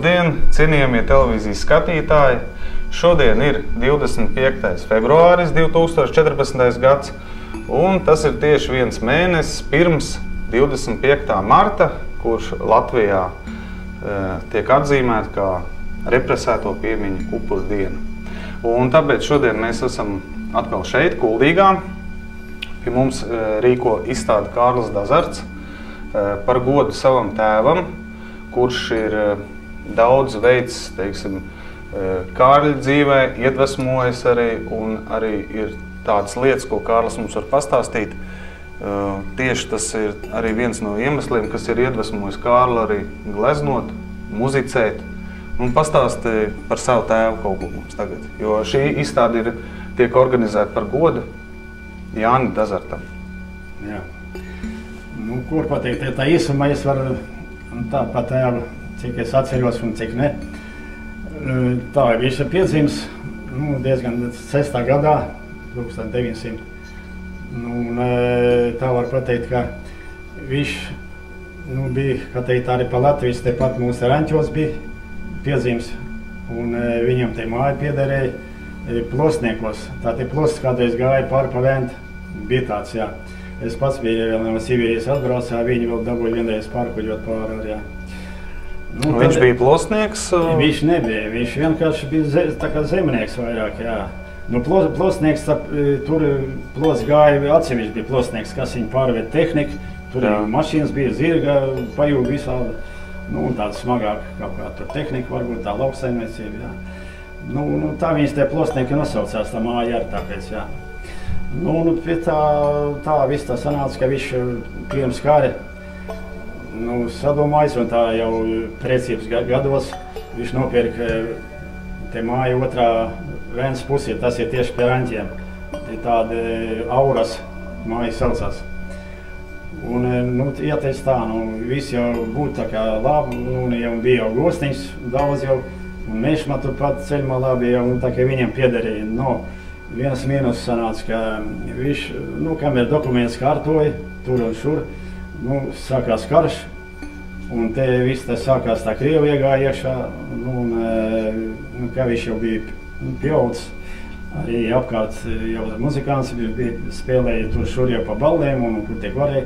Labdien, cienījamie televīzijas skatītāji! Šodien ir 25. februāris 2014. gads, un tas ir tieši viens mēnesis pirms 25. marta, kurš Latvijā tiek atzīmēta kā represēto piemiņu upuru diena. Un tāpēc šodien mēs esam atkal šeit, Kuldīgā. Pie mums rīko izstāde Kārlis Dazarts par godu savam tēvam, kurš ir daudz veids, teiksim, Kārļa dzīvē, iedvesmojas arī, un arī ir tādas lietas, ko Kārlis mums var pastāstīt. Tieši tas ir arī viens no iemesliem, kas ir iedvesmojis Kārli arī gleznot, muzicēt. Un pastāsti par savu tēvu kaut ko mums tagad, jo šī izstāde tiek organizēta par godu Jānim Dazartam. Jā. Nu, kur pateikt, tā īsumā es varu tā par tēvu, cik es atceros un cik ne. Tā viņš ir piedzīmes diezgan 6. gadā, 1900. Un tā var pateikt, ka viņš bija, kā teikt, arī pa Latvijas, tepat mūsu Raņķos bija piedzīmes, un viņam te māja piederēja Plosniekos. Tā te plosts kādreiz gāja pāri pa Ventu, bija tāds, jā. Es pats biju vēl no Sibīrijas atbraucā, viņi vēl dabūja vienreiz pārkuļot pāri arī, jā. Viņš bija plosnieks? Viņš nebija, viņš vienkārši bija tā kā zemnieks vairāk, jā. Plosnieks, tur plosts gāja, atsevišķi bija plosnieks, kas viņu pārved tehniku, tur mašīnas bija, zirga, pajūga visādi, tāda smagāka kaut kā tur tehnika, varbūt tā lauksaimniecība, jā. Tā viņas te plosnieki nosaucās, tā māja arī tāpēc, jā. Pie tā viss tā sanāca, ka viņš pirms kara sadomājis, un tā jau precības gados viņš nopirka te māju otrā Vēncas pusē, tas ir tieši pie Raņķiem. Tāda Auras māja saucās. Un, ieteic tā, viss jau būtu tā kā labi, jau bija jau gostiņš daudz jau, un mešma turpat ceļmalā bija, un tā kā viņam piederēja. Viens mīnus sanāca, ka viņš, kamēr dokuments kārtoja, tur un šur, sākās karš, un te viss te sākās tā Krievi iegāja iekšā, kā viņš jau bija pieaudzis, arī apkārt jau muzikants, viņš bija spēlēja tur šur jau pa baldēm, un kur tiek varēja.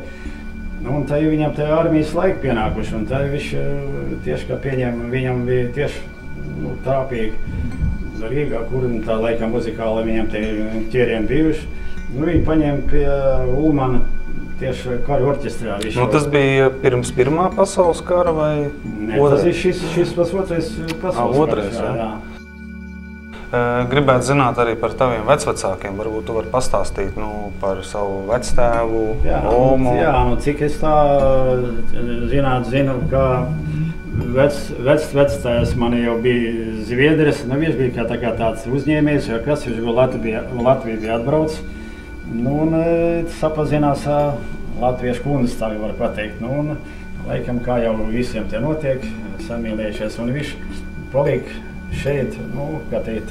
Un tā viņam te armijas laika pienākuši, un tā viņš tieši kā pieņēma, viņam bija tieši trāpīgi Rīgā, kur tā laikā muzikāli viņam te ķērieni bijuši. Viņi paņēma pie Ulmana tieši karu orķestrā. Tas bija pirms Pirmā pasaules kara vai otrais? Tas ir šis otrais pasaules karas, jā. Gribētu zināt arī par taviem vecvecākiem. Varbūt tu vari pastāstīt par savu vectēvu, omu. Jā, cik es tā zinu, ka vectēvs man jau bija Zviedris. Viņš bija kā tāds uzņēmējs, jo kas viņš Latviju bija atbraucis. Sapazinās latviešu kundas, tā var pateikt. Laikam, kā jau visiem te notiek, samīlējušies, un viņš paliek šeit, kā teikt,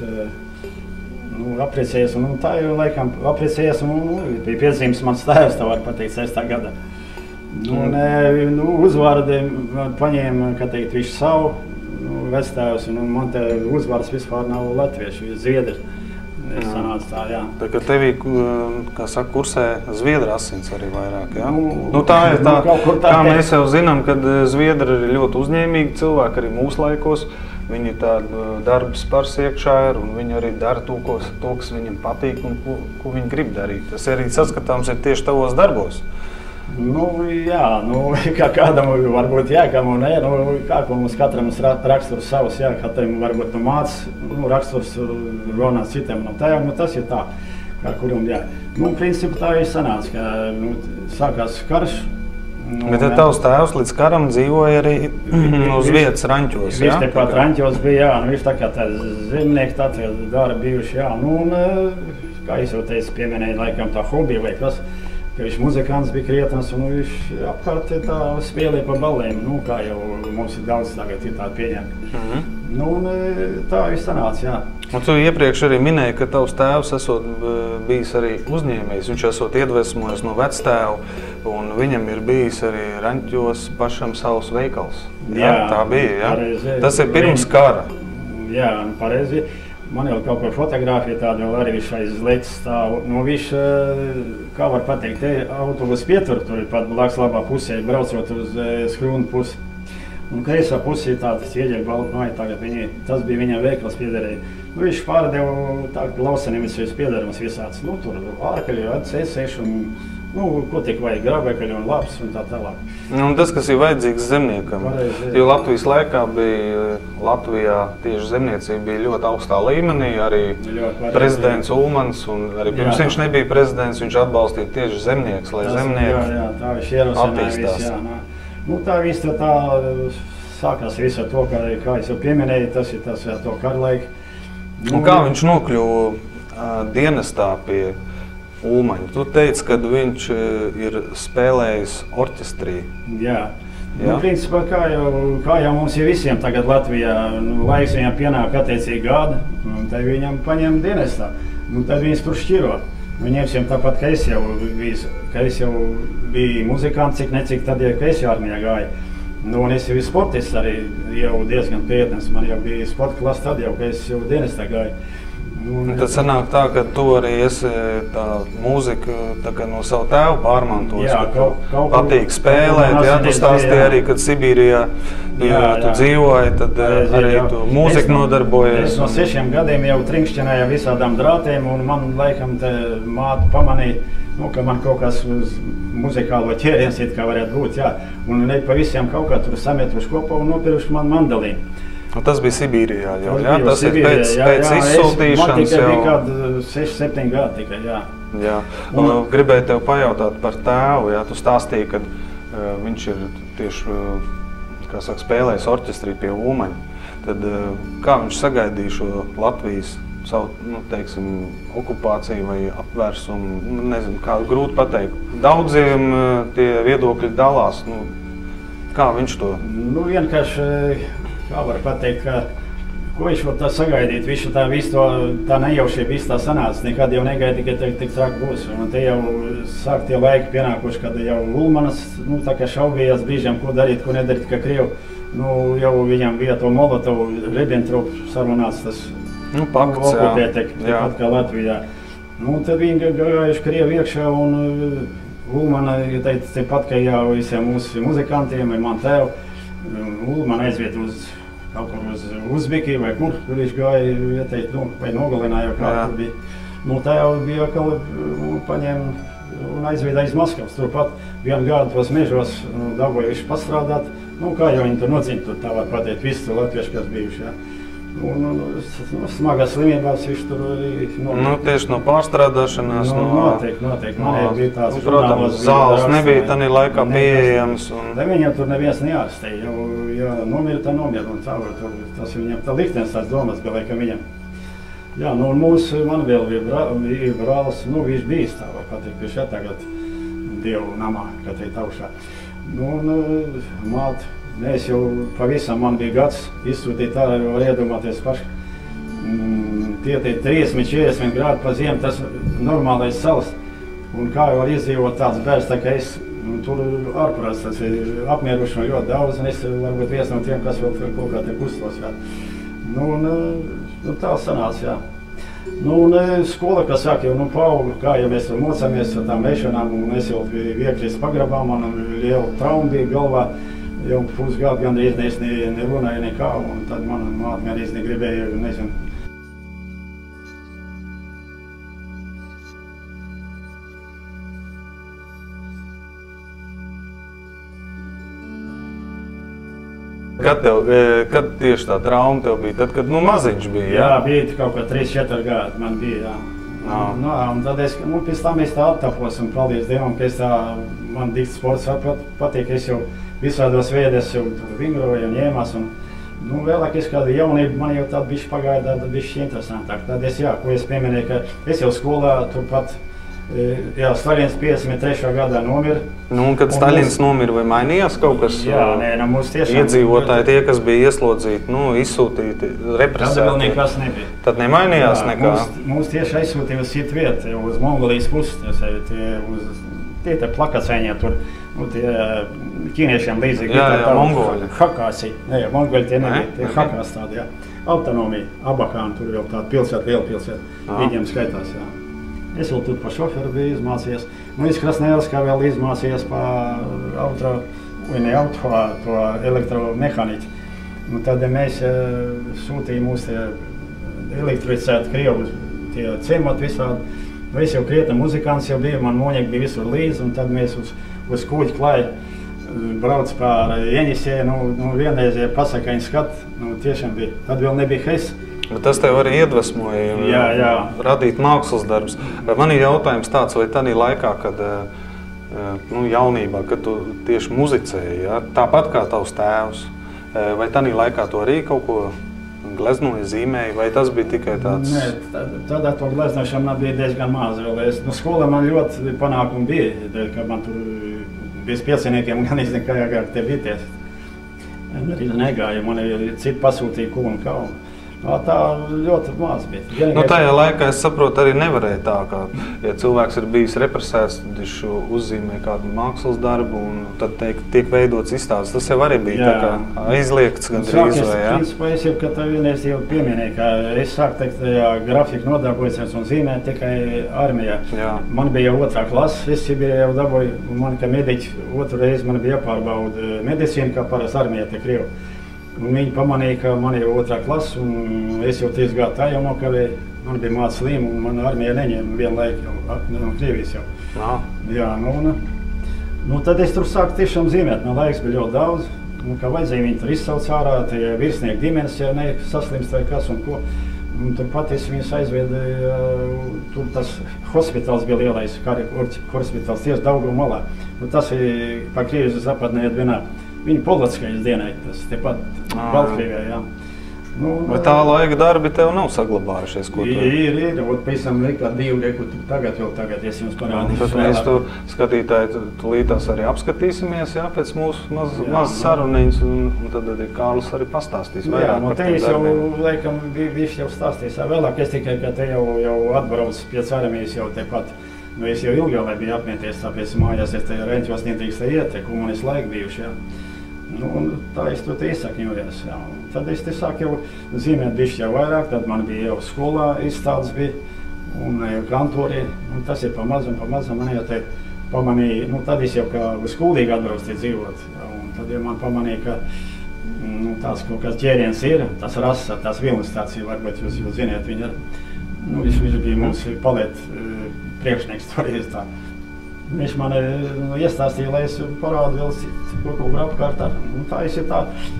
apprecējies, un tā jau laikam apprecējies, un bija piedzīmes mans tēvs, tā var pateikt, 6. gadā. Uzvārdi paņēma, kā teikt, viņš savu vectēvs, un man te uzvārds vispār nav latviešu, viņš Zviedri. Sanāca tā, jā. Tā kā tevī, kā saka, kursē Zviedra asins arī vairāk, jā? Tā ir tā, kā mēs jau zinām, kad Zviedri ir ļoti uzņēmīgi cilvēki arī mūsu laikos. Viņi tādu darbu spars iekšā ir, un viņi arī dara to, kas viņam patīk un ko viņi grib darīt. Tas arī saskatāms ir tieši tavos darbos. Jā, kā kādam varbūt jā, kam un nē, kā mums katram raksturs savs, jā, katram varbūt māc, raksturs runāt citam no tēvam, tas ir tā, kā kuram, jā. Principā tā ir sanāca, ka sākās karš. Bet tavs tēvs līdz karam dzīvoja arī uz vietas Raņķos, jā? Viņš tepat Raņķos bija, jā, viņš tā kā tāds zemnieki tādi dara bijuši, jā. Kā es jau teicu, pieminēju laikam tā hobija vai kas, ka viņš muzikants bija krietnes, un viņš apkārt tā spēlēja pa ballēm, kā jau mums ir daudz tagad ir tādi pieņemti. Nu, un tā viss sanāca, jā. Un tu iepriekš arī minēji, ka tavs tēvs esot bijis arī uzņēmējs. Viņš esot iedvesmojis no vectēva, un viņam ir bijis arī Raņķos pašam savs veikals. Jā, tā bija, jā? Pareizi. Tas ir pirms kara. Jā, pareizi. Man jau kaut kur fotografija tāda vēl arī viņš aiz leķis stāv. Nu, viņš, kā var pateikt, te autobus pietur, tur ir pat blakus labā pusē, braucot uz Skrūnu pusi. Un kreisā pusē tādas ieģeļa balta māja, tagad tas bija viņam veikals piederēja. Nu, viņš pārdeva tā, ka lausenim visus piederams visāds, nu, tur ārkaļi, C6 un, nu, ko tik vajag, grābēkaļi un labs un tā tālāk. Un tas, kas ir vajadzīgs zemniekam, jo Latvijas laikā bija, Latvijā tieši zemniecība bija ļoti augstā līmenī, arī prezidents Ulmans, un arī pirms viņš nebija prezidents, viņš atbalstīja tieši zemnieks, lai zemnieki jā, tā viņš ierosināja viss, Nu, tā viss tā sākās visu ar to, kā es jau pieminēju, tas ir tas to karlaika. Nu, kā viņš nokļuva dienestā pie Ulmaņa? Tu teici, ka viņš ir spēlējis orķestrī. Jā. Nu, principā, kā jau mums ir visiem tagad Latvijā, nu, laiks viņam pienāk attiecīgi gada, un tad viņam paņem dienestā. Nu, tad viņas tur šķiro. Viņiem visiem tāpat, ka es jau biju muzikants, cik necik tad, ka es jau armijā gāju. Nu, un es jau biju sportists arī jau diezgan pietnes. Man jau bija sporta klasa tad jau, ka es jau dienestā gāju. Tad sanāk tā, ka tu arī esi tā mūzika no savu tēvu pārmantojis, ka tu patīk spēlēt. Jā, tu stāstīji arī, kad Sibīrijā tu dzīvoji, tad arī tu mūziku nodarbojies. Es no 6 gadiem jau trinkšķināju visādām drātēm, un man laikam te māte pamanīja, nu, ka man kaut kas uz muzikālo ķēriens it kā varētu būt, jā. Un ne pa visiem kaut kā tur sametuši kopā un nopirkuši man mandolīnu. Un tas bija Sibīrijā jau, jā? Tas ir pēc izsūtīšanas jau? Man tikai bija kādi 6-7 gadi tikai, jā. Jā. Gribēju tev pajautāt par tēvu, jā? Tu stāstīji, ka viņš ir tieši, kā saka, spēlējis orķestrī pie Ulmaņa. Tad kā viņš sagaidīja šo Latvijas savu, nu, teiksim, okupāciju vai apvērsumu? Nezinu, kā grūti pateikt. Daudziem tie viedokļi dalās. Nu, kā viņš to? Nu, vienkārši, kā var pateikt, ka ko viņš var tā sagaidīt, visu tā visu tā nejaušie visu tā sanāca, nekad jau negaidīja, ka tik traki būs. Un te jau sāk tie laiki pienākuši, kad jau Ulmanas, nu, tā kā šaubījās brīžiem, ko darīt, ko nedarīt, ka Krievu, nu, jau viņam bija to Molotovu, Ribbentropu sarunāts tas okupē, tepat kā Latvijā. Nu, tad viņi gājuši Krievu iekšā un Ulmana teica tepat, ka jau visiem mūsu muzikantiem vai man tev, Ulmana aizviet uz kaut kur uz Uzbekiju vai kur viņš gāja, ieteikt, nu, vai nogalināja jau kā tur bija. Nu, tā jau bija, ka paņēma un aizvieda aiz Maskavas. Turpat vienu gadu tos mežos dabūja viņš pastrādāt. Nu, kā jau viņi tur nocīna, tur tā var pateikt, visi tur latvieši, kas bijuši, jā. Un smagās slimībās viņš tur arī... Nu, tieši no pārstrādāšanās, Noteikti. Man jau bija tāds protams, zāles nebija tanī laikā pieejams. Da viņam tur neviens neārstēja, ja nomira, tā nomira. Un tā, tas viņam tā liktenis tās domas bija laikam viņam. Jā, nu, un man vēl bija brālis, nu, viņš bija tā, var pateikt, pie šeit tagad Dievu namā, kā teikt augšā. Nu, māte. Es jau pavisam, man bija gads izsūtīt ārā, jo var iedomāties paši. Tie 30-40 grādi pa ziemu, tas normālais salas. Un kā var izdzīvot tāds bērns, tā kā es, tur ārprāts, tas ir apmieruši man ļoti daudz, un es varbūt viens no tiem, kas vēl kaut kā te kustos, jā. Nu, tā sanāca, jā. Nu, un skola, kas saka, jau, paaugu, kā jau mēs tur mocāmies ar tām mešanām, un es jau viekries pagrabā, man liela trauma bija galvā. Jau pusgadu gandrīz es nerunāju nekā, un tad mana māte gandrīz negribēja, nezinu. Kad tieši tā trauma tev bija? Tad, kad maziņš bija, jā? Jā, bija kaut kā 3-4 gadi man bija, jā. Un tad es, pēc tam es tā attapos, un paldies Dievam, ka es tā, man dikts sports patīk, es jau visādos veidos jau vingroju un ņēmās, un, vēlāk es kādu jaunību, man jau tāda bišķi pagāja, tāda bišķi interesantāk. Tad es, jā, ko es pieminēju, ka es jau skolā turpat Jā, Staļins 53. gadā nomira. Nu, un kad Staļins nomira, vai mainījās kaut kas? Jā, nē, mums tiešām... Iedzīvotāji, tie, kas bija ieslodzīti, nu, izsūtīti, represēti. Tad vēl nekas nebija. Tad nemainījās nekā? Mums tieši aizsūtīja uz citu vietu, uz Mongolijas puses. Tie plakacēņie tur, nu, tie ķīniešiem līdzīgi. Jā, mongoļi. Hakāsi. Jā, mongoļi tie nebija, tie Hakās tādi, jā. Autonomija, Abakāna, tur vēl tāda pilsēta, liela pilsēta. Viņiem skaitās, jā. Es vēl tur par šoferu biju izmācījies. Nu, es Krasnēlskā vēl izmācījies par to elektromehāniķi. Nu, tad mēs sūtījām mūsu elektricēt Krievu tie ciemot visādi. Nu, es jau krietni muzikants jau biju, man moņeki bija visur līdzi, un tad mēs uz Kūģi klāju brauc pār Jeņisē, nu vienreiz, ja pasakaņu skat, nu tiešām bija. Tad vēl nebija Hes. Bet tas tev arī iedvesmoja radīt mākslas darbus. Man ir jautājums tāds, vai tādā laikā, kad jaunībā, kad tu tieši muzicēji, ja, tāpat kā tavs tēvs, vai tādā laikā tu arī kaut ko gleznoji, zīmēji, vai tas bija tikai tāds? Nē, tādā to gleznošana bija diezgan maz vēl. Skolā man ļoti panākumi bija, ka man tur bez pieciniekiem gan iznekājā tie bija tie. Arī negāja, man citi pasūtīja ko un kā. Tā ļoti maz bija. Nu, tajā laikā, es saprotu, arī nevarēja tā, ka, ja cilvēks ir bijis represēts, tad viņš uzzīmē kādu mākslas darbu un tad tiek veidots izstādes. Tas jau arī bija tā kā aizliegts gandrīz, vai, jā? Principā, es jau, kad vienreiz jau pieminēju, ka es sāku teikt, grafiku nodarbojusies un zīmēt tikai armijā. Jā. Man bija jau 2. klasa, es Sibīrijā jau dabūju, un man kā mediķi otru reizi man bija jāpārbauda medicīna, kā parasti armijā te Krievu. Un viņi pamanīja, ka man jau 2. klasa, un es jau 3 gadu tā jau nokavēju. Man bija māca slīma, un man armija neņēma vienu laiku jau no Krievijas jau. Jā, nu, tad es tur sāku tiešām zīmēt. Man laiks bija ļoti daudz. Un, kā vajadzēja, viņi tur izsauc ārā, tie virsnieku ģimenes, ja ne saslimst vai kas un ko. Un turpat es viņus aizvedu, tur tas hospitāls bija lielais, Kari hospitāls, tieši Daugavu malā. Un tas ir pa Krievijas zapadnē vienā. Viņa Polotskais dienai, tas tepat Baltkrievijā, jā. Vai tā laika darbi tev nav saglabājušies? Ir, pēc tam likā 2 lieku, tagad es jums parādīšu. Tad mēs tu skatītāji tulītās arī apskatīsimies, jā, pēc mūsu mazas saruniņas, un tad arī Kārlis arī pastāstīs vairāk par tiem darbiem. Jā, te laikam viņš jau stāstīs vēlāk, es tikai, ka te jau atbrauc pēc armijas jau tepat. Nu, es jau ilgāk lai biju apmieties, tāpēc mājās es te reņķos nedrīkst iet, komunistu laiki bijuši, jā. Nu, un tā es tur te iesakņojos, jā. Tad es te sāku jau zīmēt bišķi jau vairāk, tad man bija jau skolā izstādes bija, un kantorī, un tas ir pamazam, man jau te pamanīja, nu, tad es jau kā skolīgi atbrauc te dzīvot, jā, un tad jau man pamanīja, ka nu, tās kaut kāds ķēriens ir, tas rasa, tās vilnas tāds ir, varbūt jūs ziniet, viņi ir, nu, viņš bija mums paliet priekšnieks toreiz tā. Viņš man iestāstīja, lai es parādu vēl kaut kur apkārt ar. Un tā es tā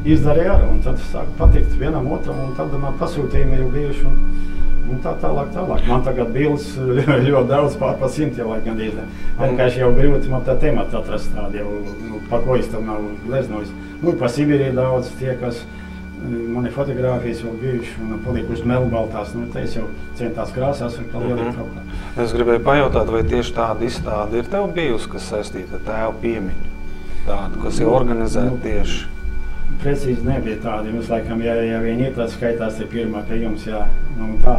izdarīju arī, un tad sāku patikt vienam otram, un tad man pasūtījumi jau bijuši, un tā tālāk. Man tagad bildes ļoti daudz pār 100 jau laik gandrīz. Vienkārši jau grūti man tā temata atrast tādu jau, pa ko es tam nav gleznojis. Nu, pa Sibīriju daudz tie, kas mani fotogrāfijas jau bijuši un palikuši melnbaltās, nu, te es jau centās krāsās un kā lielīgi kaut kā. Es gribēju pajautāt, vai tieši tāda izstāde ir tev bijusi, kas saistīta ar tēva piemiņu? Tādu, kas ir organizēta tieši? Precīzi nebija tāda. Jums laikam, ja viņi ir, tad skaitās te pirmā pie jums, jā. Nu, tā,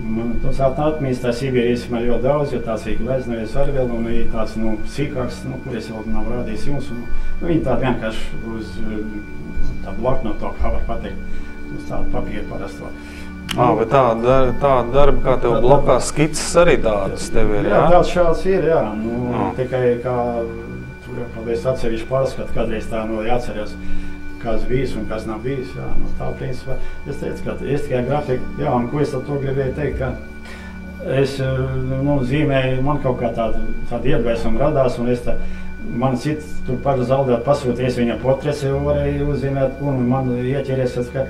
man tos atmīst, tā Sibīrijas man ļoti daudz, jo tās ir gleznojies arī vēl, un ir tāds, nu, sīkāks, nu, kur es vēl nav rādījis jums. Un, nu, viņi tādi vienkārši uz tādu bloknotu, kā var pateikt, uz tādu papīru parasto. Bet tāda darba, kā tev blokā skices arī tādas tev ir, jā? Jā, tāds šāds ir, jā. Nu, tikai kā, tur jau paldies atsevišķi pārskat, kādreiz tā jāatceries, kas bijis un kas nav bijis, jā. Nu, tā principā, es teicu, ka es tikai grafiku, jā, un ko es ar to gribēju teikt, ka es, nu, zīmēju, man kaut kā tāda iedvesma radās, un es tā, man cits tur par zaudēt pasūties viņa portresi, varēju uzzīmēt, un man ieķeries, ka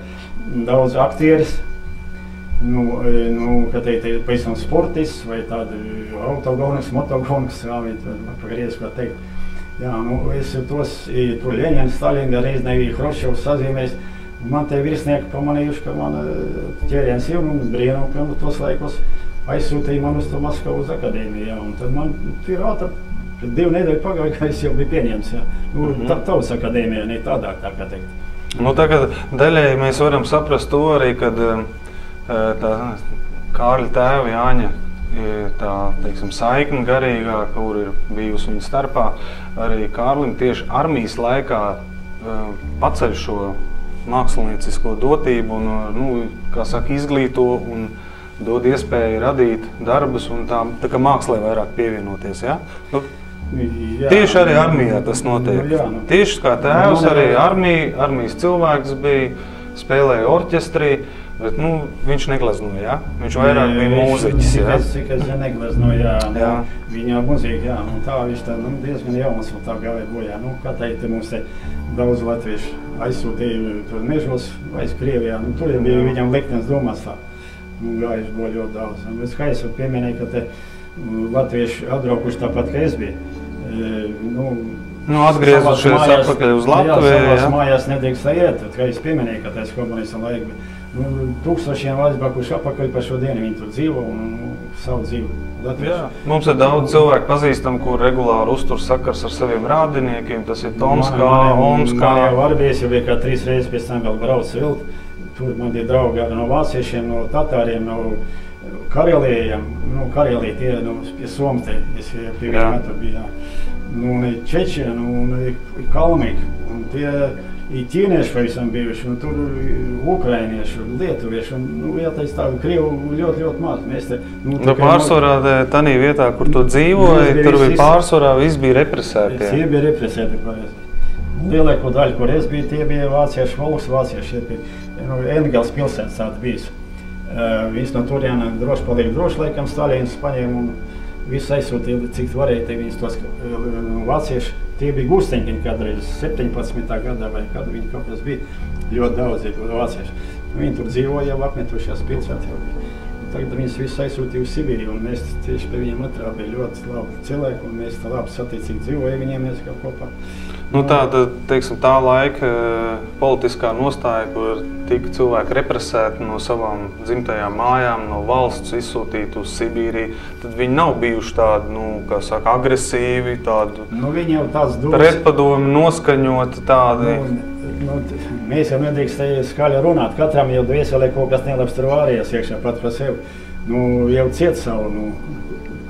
daudz aktieris, ka te ir pavisam sportists vai tādi autogoniks, motogoniks, kā viņi pagriezt, ko teikt. Jā, nu, es tur Ļeņins, Staļina, reiz nebija Hroščovs sazīmējis. Man te virsnieki pamanījuši, ka man ķēriens ir un brīnum, ka tos laikos aizsūtīja man uz to Maskavas akadēmiju, jā, un tad man ir ātri, 2 nedēļu pagāja, ka es jau biju pieņemts, jā. Nu, tavas akadēmijā, ne tādā, tā kā teikt. Nu, tagad daļēji mēs varam saprast to arī, kad tā Kārļa tēva Jāņa tā, teiksim, saikne garīgā, kur ir bijusi viņa starpā, arī Kārlim tieši armijas laikā paceļ šo māksliniecisko dotību un, nu, kā saka, izglīto un dod iespēju radīt darbus un tā kā mākslē vairāk pievienoties, ja? Nu, jā, tieši arī armijā tas notiek. Nu, jā, nu. Tieši kā tēvs arī armijas cilvēks bija, spēlēja orķestrī, bet, nu, viņš negleznoja, ja? Viņš vairāk bija mūziķis, ja? Cik es negleznoja, jā. Viņa mūzika, jā, un tā viņš tā, nu, diezgan jauns un tā gāja bojā. Nu, kā teikt, mums te daudz latviešu aizsūtīja tur mežos aiz Krievijā, nu, tur bija viņam liktenis domās tā. Nu, gājuši buvo ļoti daudz. Es kā es pieminēju, ka te latvieši atbraukuši tāpat, ka es biju. Atgriezušies atpakaļ uz Latviju. Jā, savās mājās nedrīkst iet, tad, kā es pieminēju, ka tas komunista laika bija. Nu, tūkstošiem aizbraukuši apakaļ par šo dienu, viņi tur dzīvo un savu dzīvu. Jā, mums ir daudz cilvēku pazīstam, kur regulāri uztur sakars ar saviem rādiniekiem, tas ir Tomskā, Omskā. Man jau Varbijas jau bija kā 3 reizes pēc tam vēl brauc vilkt. Tur man bija draugi no vāciešiem, no tatāriem, no Karelījiem. Nu, Karelī tie, pie Somte, es pie vienu metru biju. Nu, Čečeni, un Kalmīgi. Un tie ir ķīnieši pavisam bijuši, un tur ukrainieši, lietuvieši, un, jāteic tā, Krievu ļoti maz. Mēs te, pārsvarā tanī vietā, kur tu dzīvoji, tur bija pārsvarā, viss bija represēti. Tie bija represēti, pareizi. Lielāko daļu, kur es biju, tie bija vācieši, valsts vācieši. Engels pilsētas tāda bijis. Viss no turiena droši palika droši, laikam Stalīns paņēma un visu aizsūtīja, cik varēja, viņas tos vācieši. Tie bija gusteņi kādreiz 17. gadā vai kad viņi kaut kas bija. Ļoti daudz vācieši. Viņi tur dzīvoja jau apmetušies pilsētā jau bija. Tagad viņas visu aizsūtīja uz Sibīriju un mēs tieši pie viņiem atrā bija ļoti labi cilvēki un mēs tā labi satīcīgi dzīvoja viņiem mēs kaut kopā. Nu teiksim, tā laika politiskā nostāja, kur tika cilvēki represēti no savām dzimtajām mājām, no valsts izsūtīti uz Sibīriju, tad viņi nav bijuši tādi, kā saka, agresīvi, tādi viņi jau tāds pretpadomi, noskaņoti tādi. Mēs jau nedrīkst skaļi runāt, katram jau dvieselē kaut kas nelabs tur vārījās iekšā pat par sevi. Jau ciet savu,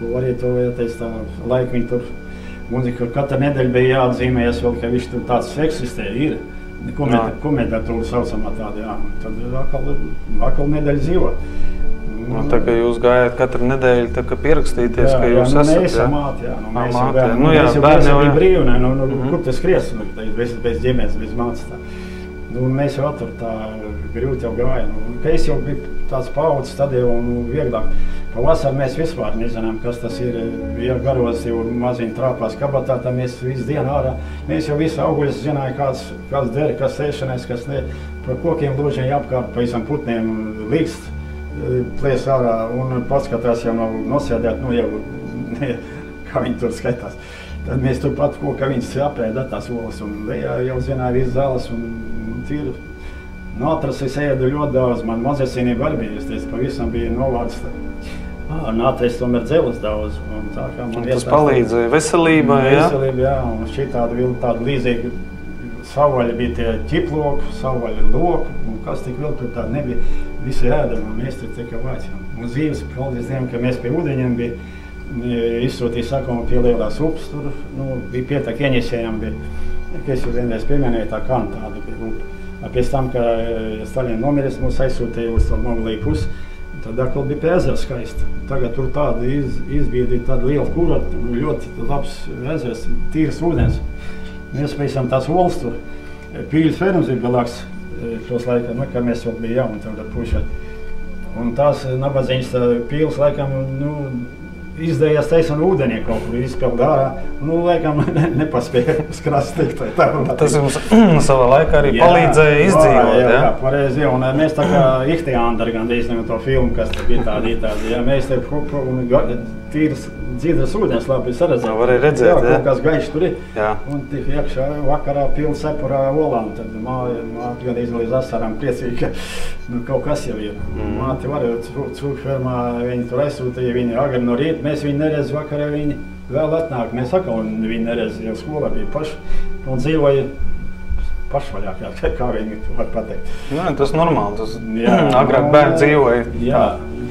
ko arī to, jāteic, tā laika viņi tur. Mūzika katru nedēļu bija jāatzīmējas vēl, ka viņš tur tāds eksistē, ir. Komendatūra saucamā tāda, jā. Tad atkal nedēļa dzīvo. Tā kā jūs gājāt katru nedēļu tā kā pierakstīties, ka jūs esat, jā? Mēs esam māti, jā. Mēs jau bija brīvi, kur te skries, bez ģimenes, bez mātes tā. Mēs jau tur tā grūti jau gājām. Es jau biju tāds paudzes, tad jau vieglāk. Pavasarī mēs vispār nezinām, kas tas ir. Ja garos jau maziņi trāpās kabatā, tad mēs visu dienu ārā. Mēs jau visu auguļus zināja, kāds der, kas ēšanais, kas ne. Par kokiem ložiem apkārt, pa visam putniem līkst, plēs ārā un paskatās jau nav nosēdēt, kā viņi tur skaitās. Tad mēs turpat ka viņas apēda tās olas un jau zināja visu zāles un tīri. Nātras es ēdu ļoti daudz, man mazesīnība arī bija, es teicu, pavisam bija novārds. Nātrais tomēr dzeles daudz. Tas palīdzēja veselībai, jā? Veselība, jā, un šī tāda līdzīga savvaļa bija tie ķiploki, savvaļa loki, un kas tik vēl tur tāda nebija. Visi ēdam, un mēs tur tikai vācām. Un dzīves, paldies Dievam, ka mēs pie ūdeņiem bija izsūtīja sakuma pie lielās upes, tur bija pietak ieņēsējām, ka es jau vienreiz pieminēju tā kanta tāda bija. Pēc tam, ka Stalīna nomiris, mūs aizsūtīja uz to Mongoliju pusi, tad atkal bija pie ezera skaista. Tagad tur tāda izbīdīja tāda liela kura, ļoti labs ezers, tīrs ūdens. Mēs pavisam tās olas tur. Pīļas fermas bija blakus tos laikam, kad mēs vēl bija jauni tādā pušā. Un tās nabadziņas pīles laikam, izdējās taisam ūdenī kaut kur izpeld ārā, laikam nepaspēja skrast tikt. Tas jums savā laikā arī palīdzēja izdzīvot, jā? Jā, pareizi, un mēs tā kā Ihtiandari gandrīz to filmu, kas te bija tādi, jā, mēs te tīras dzīves ūdens labi saredzēt. Varēja redzēt, jā. Kaut kāds gaišs tur ir. Jā. Un tik iekšā vakarā pilns cepurā olām. Tad māte gan izlīdz asarām priecīgi, ka kaut kas jau ir. Māte var cūkfermā, viņi tur aizsūtīja, viņi agri no rīta, mēs viņu neredz vakarā, viņi vēl atnāk. Mēs atkal viņu neredz, jo skolā bija paši un dzīvoja pašvaļāk, kā viņi var pateikt. Jā, tas normāli, tas agrāk bērni dzīvoja. Jā.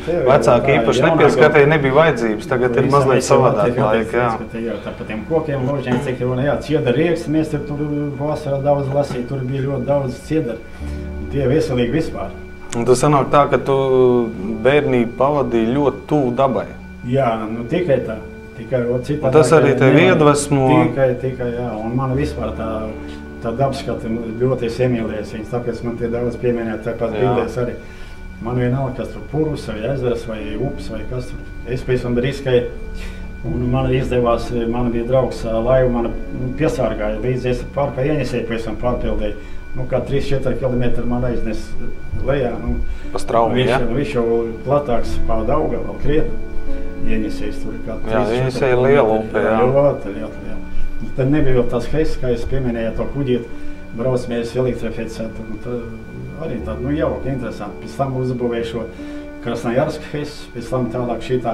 Vecāki īpaši nepieskatīja, nebija vajadzības, tagad ir mazliet savādāk laika. Jā, tā pa tiem kokiem, ložiem, cik ir, jā, ciedara rieks, mēs tur vasarā daudz lasīja, tur bija ļoti daudz ciedara. Tie veselīgi vispār. Un tas sanāk tā, ka tu bērnību pavadīji ļoti tuvu dabai. Jā, nu tikai tā. Un tas arī tevi iedvesmo. Tikai, jā, un man vispār tā dabskata ļoti es iemīlējies viņas, tāpēc man tie daudz pieminēt, tāpēc bildēs arī. Man vienalga, kas tur purvs, vai ezers, vai upes, vai kas tur. Es pēc tam riskēju, un man izdevās, man bija draugs laivu, man piesārgāja līdzi, es pārpā ienesēju, pēc tam pārpildēju. Nu, kā 3-4 kilometri man aiznes lejā. Nu, pa straumu, jā? Viņš jau platāks pa Dauga, vēl krietni. Ienesējis tur kā 3-4 kilometri. Jā, ienesēja liela upe, jā. Ļoti. Tad nebija vēl tās heiss, kā es pieminēju to kuģīt, brauc mēs elektrificētu. Arī tāda, nu, jauka, interesanti. Pēc tam uzbūvēju šo Krasnojarska heiss, pēc tam tālāk šitā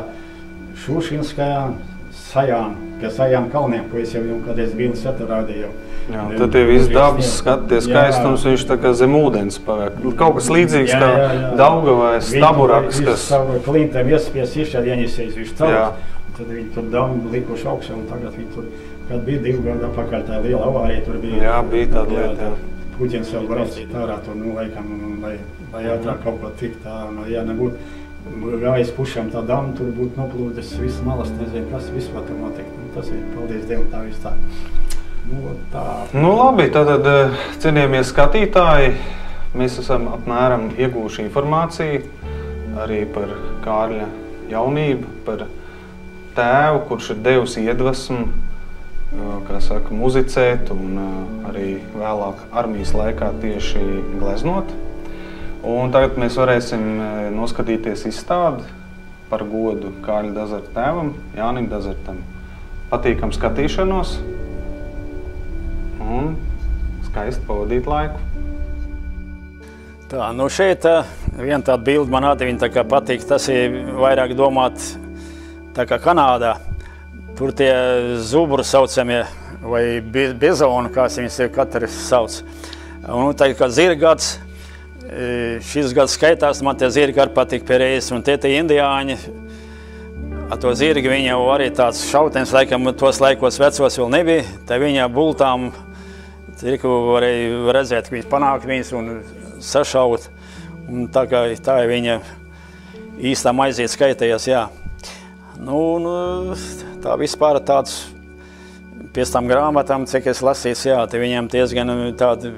Šušinskajā Sajāna, pie Sajāna kalniem, ko es jau kādreiz biju rādīju. Jā, tad tie viss dabas skaties skaistums, viņš tā kā zem ūdens pavāk. Kaut kas līdzīgs kā Daugavai, Staburaks, kas... Savu klintēm iespies išķēd ieņisējis, viņš caur. Tad viņi tur damu likuši augšā, un tagad viņi tur, kad bija 2 gadu apakaļ, tā liela avārija tur bija. Jā, bija tāda lieta, jā. Puķins vēl braucīt ārā tur, nu, laikam, lai ātrāk kaut ko tikt tā, nu, ja nebūtu gājis pušām tā damu, tur būtu noplūdis viss malas, nezinu, kas vispār tur notikt. Nu, tas ir, paldies Dievam, tā viss tā. Nu, tā. Nu, labi, tātad, cienījamie skatītāji, mēs esam apmēram iegūši informāciju arī par Kārļa jaunību, par tēvu, kurš ir devusi iedvesmu, kā saka, muzicēt un arī vēlāk armijas laikā tieši gleznot. Un tagad mēs varēsim noskatīties izstādi par godu Kārļa Dazarta tēvam, Jānim Dazartam. Patīkam skatīšanos un skaisti pavadīt laiku. Tā, nu šeit viena tāda bilde man atdevina, tā kā patīk, tas ir vairāk domāt tā kā Kanādā. Tur tie zuburi saucamie, vai bizoni, kā viņas katrs sauc. Un tā kā zirgads, šis gads skaitās, man tie zirgi arī patīk pie reizes, un tie indiāņi, ar to zirgi viņi jau arī tāds šautens, laikam tos laikos vecos vēl nebija, tā viņa bultām zirgu varēja redzēt, ka viņas panāk viņas un sašaut, un tā kā tā viņa īstām aiziet skaitējās, jā. Nu, tā vispār tāds, pēc tam grāmatām, cik es lasīju, jā, te viņiem diezgan tādi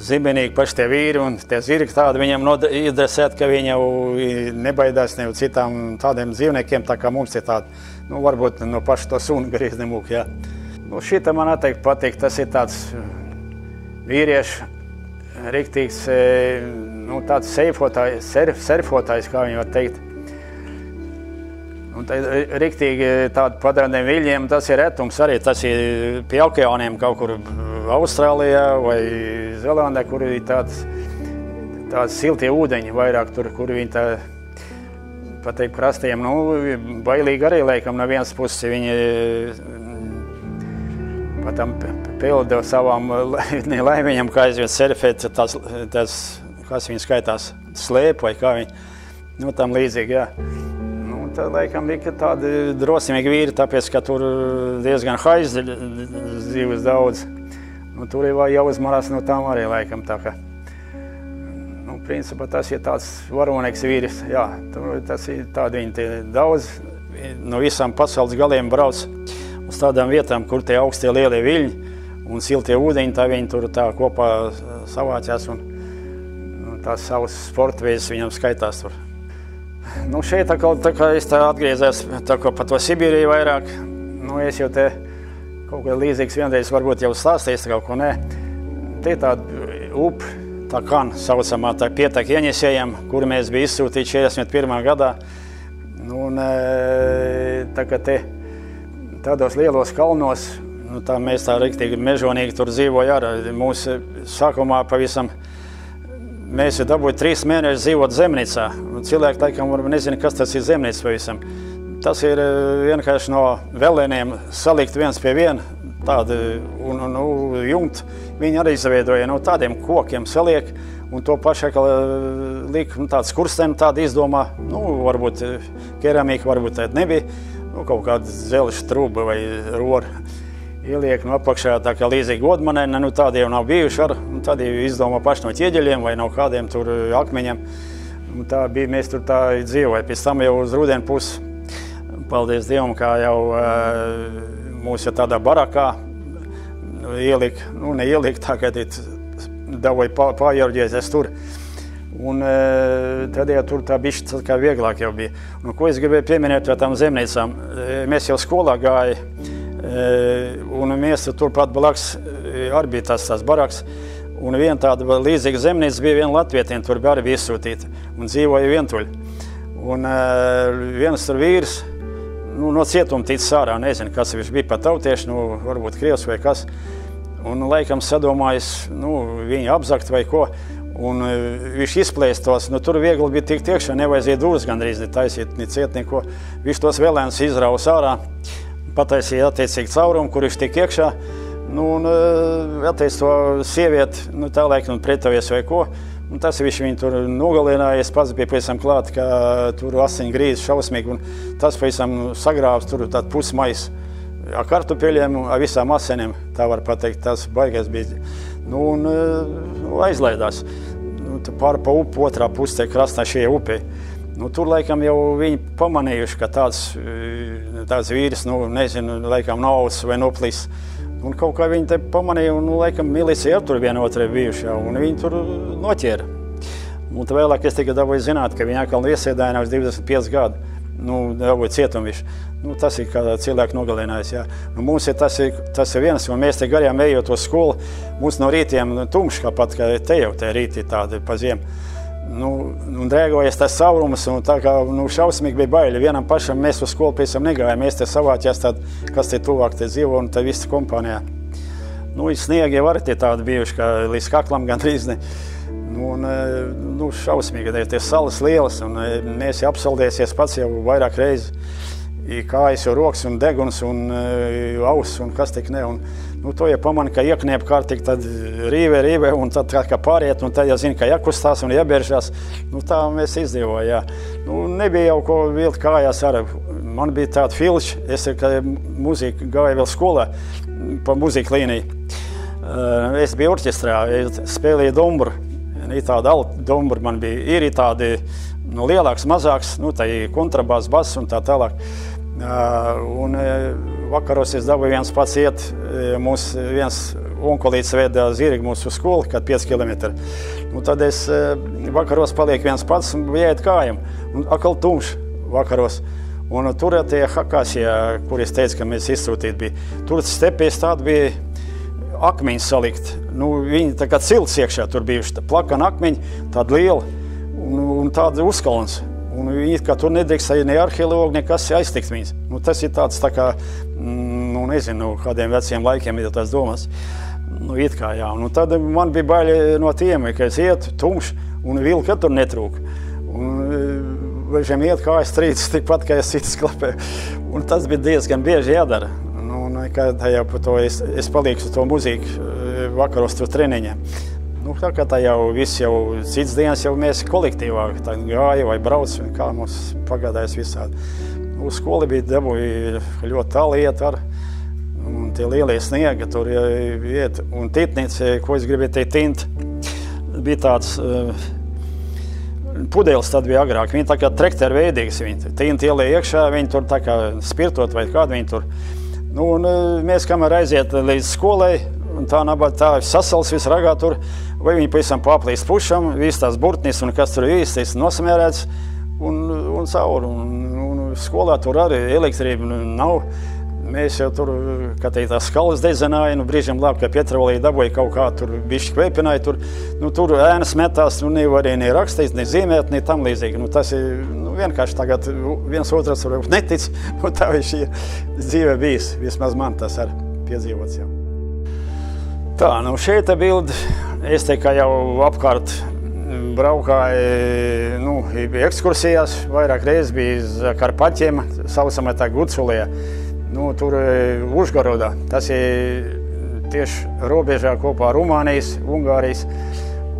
zibenīgi paši tie vīri un tie zirgi tādi viņam iedresēt, ka viņi jau nebaidās ne citām tādiem dzīvniekiem, tā kā mums ir tādi, nu, varbūt no paša to sunu garīz nemūk, jā. Nu, šita man atteikti patīk, tas ir tāds vīriešu riktīgs, nu, tāds surfotājs, kā viņi var teikt. Un tā riktīgi tādi padādiem viļņiem, tas ir retums arī, tas ir pie okeāniem kaut kur Austrālijā vai Zelandē, kur ir tāds siltie ūdeņi vairāk tur, kur viņi tā, pateikt, krastiem, nu, bailīgi arī laikam no vienas puses viņi patam pilda savām laimiņam, kā aizviet surfēt, tas, kas viņi skaitās, slēp vai kā viņi, nu, tam līdzīgi, jā. Tā laikam bija tādi drosmīgi vīri, tāpēc, ka tur diezgan haiz dzīves daudz. Nu, tur ir jāuzmarās no tām arī laikam tā, ka, nu, principā tas ir tāds varonīgs vīris, jā, tas ir tādi viņi daudz, no visām pasaules galiem brauc uz tādām vietām, kur tie augstie lielie viļņi un siltie ūdeņi, tā viņi tur tā kopā savācās un nu, tās savas sporta veids viņam skaitās tur. Nu, šeit tā kā es tā atgriezies tā kā pa to Sibīriju vairāk, nu, es jau te kaut kā līdzīgs vienreiz varbūt jau stāstījis kaut ko, nē. Te tāda upe, tā kan saucamā, tā pietek ieņesējiem, kuri mēs bija izsūtīti 41. gadā. Nu, un tā kā tādos lielos kalnos, nu, tā mēs tā riktīgi mežonīgi tur dzīvoja ar mūsu sākumā pavisam. Mēs dabūju 3 mēnešus dzīvot zemnīcā. Cilvēki laikam varbūt nezina, kas tas ir zemnīca pavisam. Tas ir vienkārši no velēniem salikt viens pie viena tādu jumtu. Viņi arī izveidoja no tādiem kokiem saliek un to pašu liek tāds skursteni tādu izdomā. Varbūt keramika, varbūt tāda nebija. Kaut kāda zelša truba vai rora. Ieliek apakšā tā kā līdzīgi godmanēni, tādi jau nav bijuši ar, tad izdomā paši no ķieģeļiem vai no kādiem tur akmeņiem. Tā bija, mēs tur tā dzīvoja. Pēc tam jau uz rudeni pusi, paldies Dievam, kā jau mūs jau tādā barakā ielika, neielika tā, ka dabūja pājorģēties tur. Un tad jau tur tā bišķi kā vieglāk jau bija. Ko es gribēju pieminēt par tām zemnīcām? Mēs jau skolā gāja, un mēs turpat blakus arī bija tās baraks. Un viena tāda līdzīga zemnīca bija viena latvietiem, tur arī bija izsūtīta un dzīvoja vientuļi. Un viens tur vīrs, no cietuma ticis ārā, nezinu, kas viņš bija pat tautieši, varbūt krievs vai kas. Un laikam sadomājis, viņu apzakt vai ko. Un viņš izplēst tos, tur viegli bija tikt iekšā, nevajadzēja dūrs gandrīz taisīt, ne ciet neko. Viņš tos vēlēnus izraus ārā, pataisīja attiecīgi caurumu, kur viņš tik iekšā. Atteic to sievieti, tā laikam pretovies vai ko. Un tas viņš viņu tur nogalināja, es pats biju pavisam klāt, ka tur asiņu grīzi šausmīgi. Un tas pavisam sagrāvs tur tādu pusmais ar kartupeļiem, ar visām asinēm, tā var pateikt, tas baigais bija. Aizlaidās. Pār pa upi, otrā pusē krastā šie upē. Tur laikam jau viņi pamanījuši, ka tāds vīris, nezinu, laikam naudas vai noplīs. Un kaut kā viņi te pamanīja, un laikam milicija ar tur vienotrai bijuši jau, un viņi tur noķēra. Un vēlāk es tikai dabūju zināt, ka viņi atkal iesēdāja uz 25 gadu. Dabūju cietumviši. Tas ir kā cilvēku nogalinājis, jā. Mums ir tas ir viens, un mēs te garām ejot uz skolu, mums no rītiem tumšs, kāpat, ka te jau te rīti tādi pa ziemu. Drēgojas tas saurumus, un tā kā šausmīgi bija baili. Vienam pašam mēs uz skolu pēc tam negājām, mēs te savāķās tādi, kas te tuvāk te dzīvo, un te visi kompānijā. Sniegi jau arī tie tādi bijuši, ka līdz kaklam gandrīz ne. Šausmīgi, tie salas lielas, un mēs jau apsaldēsies pats jau vairāk reizi. Kājas jau rokas un deguns un auss un kas tik ne. To jau pamana, ka iekniep kārtīgi, tad rīvē, un tad kā pāriet, un tad jau zina, ka jākustās un jābēržās. Tā mēs izdzīvojām, jā. Nebija jau ko vilkt kājās arī. Man bija tāda filča, es mūziku gāju vēl skolā pa mūziku līniju. Es biju orķestrā, spēlēju dumbru. Tāda alta dumbra man bija. Ir tādi lielāks, mazāks, tā ir kontrabās, bass un tā tālāk. Un vakaros es dabūju viens pats iet, mūs viens onkolīts veda zirgi mūsu skolu, kad 5 kilometri. Tad es vakaros paliek viens pats un jāiet kājam. Un atkal tumšs vakaros. Un tur tie Hakāsijā, kur es teicu, ka mēs izsūtīti bija, tur stepēs tādi bija akmeņi salikt. Viņi tā kā cilts iekšā tur bijuši, plakana akmeņi, tādi lieli un tādi uzkalns. Un viņi kā tur nedrīkstēja ne arheologi, nekas aiztikt viņas. Tas ir tāds tā kā, nezinu, kādiem veciem laikiem ir tās domas. It kā jā. Tad man bija baļi no tiem, ka es ietu tumšs un vilka tur netrūk. Un vežiem iet kājas trīcis tikpat, kā es citas klapē. Un tas bija diezgan bieži jādara. Kad jau par to es palieku uz to muziku vakaros tur treniņiem. Tā kā tā jau viss jau cits dienas jau mēs kolektīvā gāja vai brauc, kā mums pagādājas visādi. Uz skoli bija dabūja ļoti tālu iet ar, un tie lielie sniegi tur iet. Un titnīca, ko es gribēju teikt, tint, bija tāds pudeles tad bija agrāk. Viņi tā kā trekteru veidīgas, viņi tinti ielēja iekšā, viņi tur tā kā spirtot vai kādu viņi tur. Un mēs kamēr aiziet līdz skolai, un tā nabat tā sasals viss ragā tur, vai viņi pavisam paplīst pušam, viss tās burtnis un kas tur īstais nosamērēts un caur. Un skolā tur arī elektrība nav. mēs jau tur, kā teikt, tās skalas dezināja, brīžiem labi, ka Pietravalī dabūja kaut kā tur bišķi kveipināja, tur ēnas metās, nevar arī ne rakstīt, ne zīmēt, ne tam līdzīgi. Tas ir vienkārši tagad viens otrs varbūt netic, tā viņš ir dzīve bijis, vismaz man tas ar piedzīvots jau. Tā, šeit bildi, es te kā jau apkārt braukāju, ekskursijās, vairāk reizes bija uz Karpaķiem, saucamā tā Guculija, tur Užgorodā. Tas ir tieši robežā kopā ar Rumānijas, Ungārijas,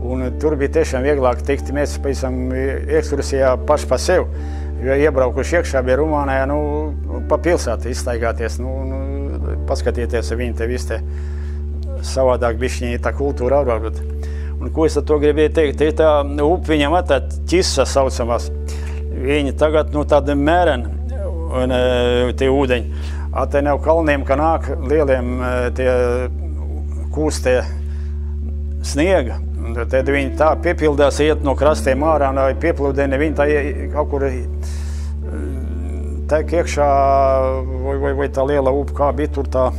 un tur bija tiešām vieglāk tikt. Mēs pavisam ekskursijā paši pa sev, jo iebraukuši iekšā bija Rumānijā, pa pilsētu izstaigāties, paskatīties, viņi te visi te savādāk bišķiņi tā kultūra varbūt. Un ko es ar to gribēju teikt, tā upe viņam tā ķisa saucamās. Viņi tagad, tādi mēreni, tie ūdeņi. Te nav kalniem, ka nāk lieliem tie kūstie sniega. Tad viņi tā piepildās, iet no krastiem ārā, pieplūdeni, viņi tā kaut kur tek iekšā, vai tā liela upe, kā bija tur tā,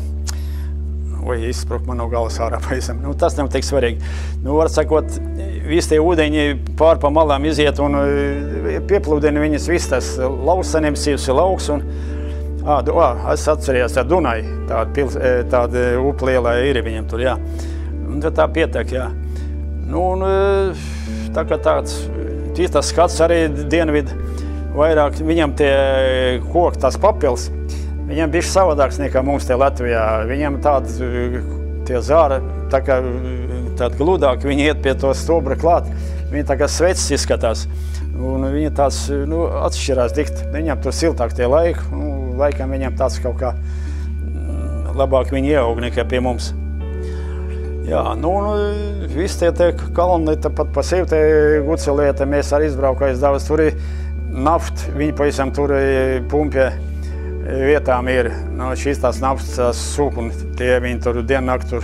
vai izspruk man no galas ārā pavisam. Tas nav tik svarīgi. Var sakot, visi tie ūdeņi pār pa malām iziet un pieplūdeni viņas viss tas lausaniem, sīvs ir lauks un es atcerījos tā Dunai, tāda upe lielā ir viņam tur, jā. Un tā pietek, jā. Tā kā tāds skats arī dienvidu vairāk, viņam tie koki, tās papils, viņam bišķi savādāks nekā mums te Latvijā. Viņam tie zāri, tādi gludāki, viņi iet pie to stobra klāt. Viņi tā kā svecis izskatās. Un viņi tāds, atšķirās dikt. Viņam tur siltāk tie laiki. Laikam viņam tāds kaut kā labāk viņi ieaug nekā pie mums. Jā, visi tie kalni, pat pa sevi te Gucelieta, mēs arī izbraukājas daudz. Tur ir naft, viņi pavisam tur pumpie vietām ir šīs tās naftas sūkumi, tie viņi tur diennakt tur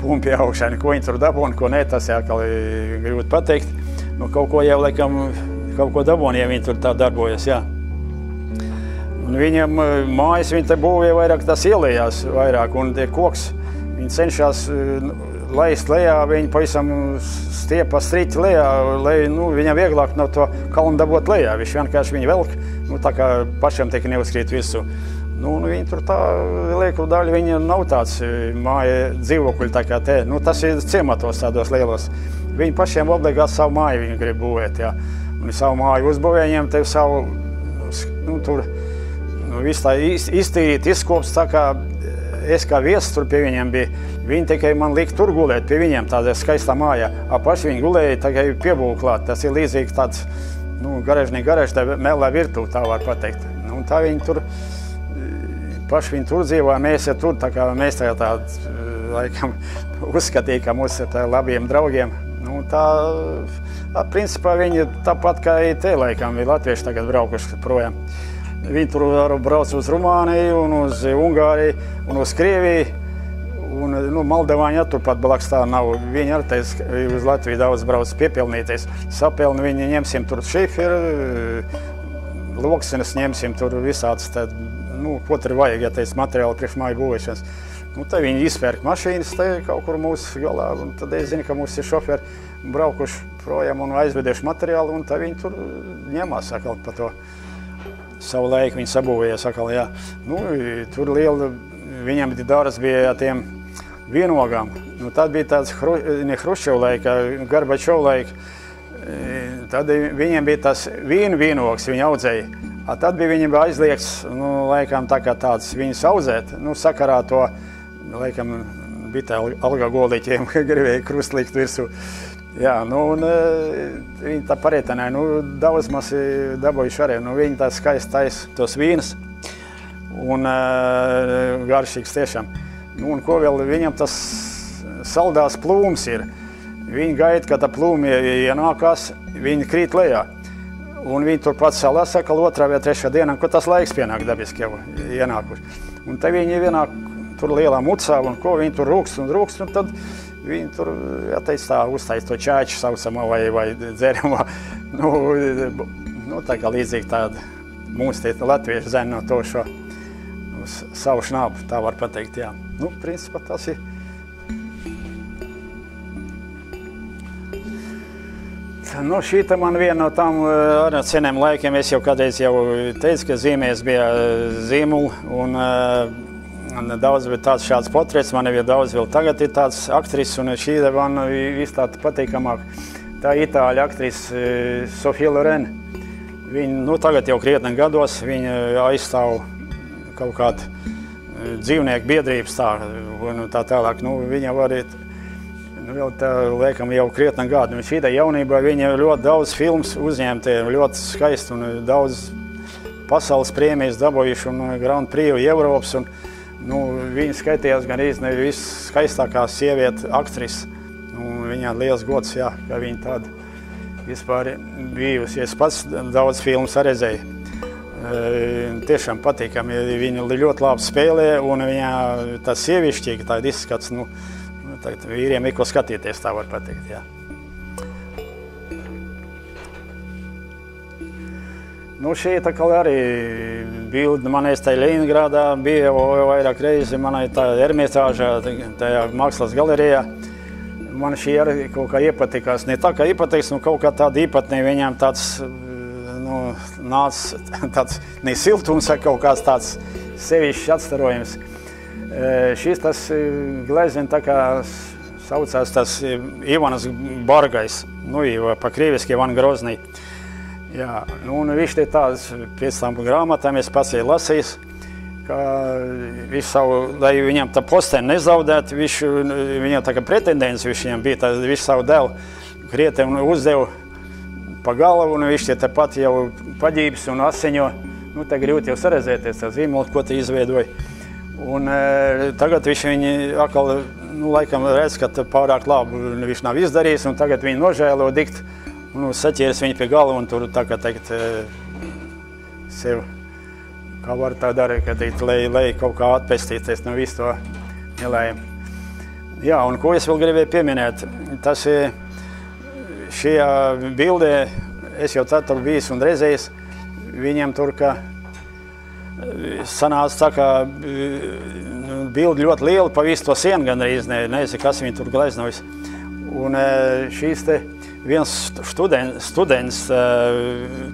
pumpi augšā, ko viņi tur dabūna, ko ne, tas jākal grūti pateikt. Kaut ko jau laikam, kaut ko dabūna, ja viņi tur tā darbojas, jā. Un viņam mājas, viņi te būvēja vairāk tās ielējās vairāk, un tie koks, viņi cenšas laist lejā, viņi pavisam stiepa striķi lejā, lai viņam vieglāk no to kalnu dabūt lejā. Viņš vienkārši viņu velk, tā kā pašam tiek neuzkrīt visu. Viņi tur tā lieku daļa, viņa nav tāds māja dzīvokļi tā kā te. Tas ir ciematos tādos lielos. Viņi pašiem obligāti savu māju viņi grib būvēt, jā. Un savu māju uzbūvē, viņiem te savu, tur visu tā iztīrīt, izkops, tā kā es kā viesis tur pie viņiem bija. Viņi tikai man lika tur gulēt pie viņiem tādā skaistā mājā. Paši viņi gulēja tikai piebūvu klāt. Tas ir līdzīgi tāds, garāžs, tā melā virtuve, tā var pateikt. Tā viņi tur, paši viņi tur dzīvoja, mēs ir tur, tā kā mēs tagad laikam uzskatīja, ka mums ir tā labiem draugiem. Principā viņi tāpat kā te laikam ir latvieši tagad braukuši projām. Viņi tur brauc uz Rumāniju un uz Ungāriju un uz Krieviju. Un Moldavāņi turpat blakus tā nav. Viņi arī uz Latviju daudz brauc piepilnīties. Sapilni viņi ņemsim tur šiferu, loksenes ņemsim tur visāds, ko tur vajag, ja teic materiāli priekš māju būvēšanas. Tad viņi izpērk mašīnas te kaut kur mūsu galā, un tad es zinu, ka mums ir šoferi braukuši projām un aizveduši materiālu, un tad viņi tur ņemās sakal pa to. Savu laiku viņi sabūvēja sakal, jā. Tur liela, viņam dāras bija tiem vienogām. Tad bija tāds ne Hruščova laika, Gorbačova laika. Tad viņiem bija tas vīnogs, viņi audzēja. Tad bija viņiem aizliegts, laikam tā kā tāds viņus audzēt, sakarā to, laikam, bija tā algagolīķiem, gribēja krustlikt virsū. Jā, viņi tā parietanē, daudz maz dabūjuši arī, viņi tā skaisti taisa tos vīnas un garšīgs tiešām. Un ko vēl viņam tas saldās plūms ir. Viņi gaida, ka tā plūmi ienākās, viņi krīt lejā. Un viņi turpat salā sakal 2. vai 3. dienā, ko tas laiks pienāk dabiski jau ienākuši. Un te viņi vienāk tur lielā mucā, un ko viņi tur rūkst, un tad viņi tur, jāteic tā, uztais to čāču saucamā vai dzeramā. Tā kā līdzīgi tāda mums te latvieši zina no to šo uz savu šnabu, tā var pateikt, jā. Nu, principā tas ir. Nu, šī man viena no tām ar seniem laikiem, es jau kādreiz jau teicu, ka zīmēs bija zīmuli, un daudz bija tāds šāds portrets, man ir daudz vēl tagad ir tāds aktris, un šī man viss tāda patīkamāk. Tā itāļa aktris Sofija Loren. Viņa, nu, tagad jau krietni gados, viņa aizstāv kaut kādu dzīvnieku biedrības tā tālāk. Nu, viņa var vēl tā, liekam, jau krietni gadu. Šītā jaunībā viņa ļoti daudz filmas uzņēma, ļoti skaisti un daudz pasaules prēmijas dabūjuši un Grand Prix Eiropas. Un, nu, viņa skaitījās gan īsti visskaistākā sieviete aktrise. Nu, viņā liels gods, jā, ka viņa tāda vispār bijusi. Es pats daudz filmas redzēju. Tiešām patīkami. Viņa ļoti labi spēlē un viņā tā sievišķīga tāda izskats. Nu, tagad vīriem ir ko skatīties, tā var pateikt, jā. Nu, šī tā kā arī bilde manais tā Leningradā bija jau vairāk reizi, manai tā Ermitāžā, tajā mākslas galerijā. Man šī arī kaut kā iepatikās, ne tā kā iepatīks, nu kaut kā tāda īpatnē viņām tāds, nu, nāca tāds ne siltums, kaut kāds tāds sevišķi atstarojums. Šis tas glezniņš tā kā saucās tas Ivanas Bargais, nu, pa krieviski Ivan Groznī. Jā, nu, un viņš te tāds pēc tam grāmatām es pats lasījis, ka viņš savu, lai viņam tā posteni nezaudētu, viņam tā kā pretendents viņam bija, tā, viņš savu dēlu krietni uzdeva pa galvu, un viņš te tāpat jau paģības un asiņo, nu, tā grūti jau sarezēties, tā zīmoli, ko te izveidoja. Un tagad viņš viņu atkal, nu, laikam redz, ka pārāk labi viņš nav izdarījis, un tagad viņu nožēlo dikt, nu, saķēris viņu pie galva, un tur tā kā teikt sev, kā var tā darīt, ka teikt, lai kaut kā atpestīties no visu to nelējumu. Jā, un ko es vēl gribēju pieminēt, tas ir šajā bildē, es jau tur bijis un redzējis, viņam tur, ka sanāca tā kā bildi ļoti liela pa visu to sienu gandrīz, nezinu, kas viņi tur gleznojis. Un šīs te viens students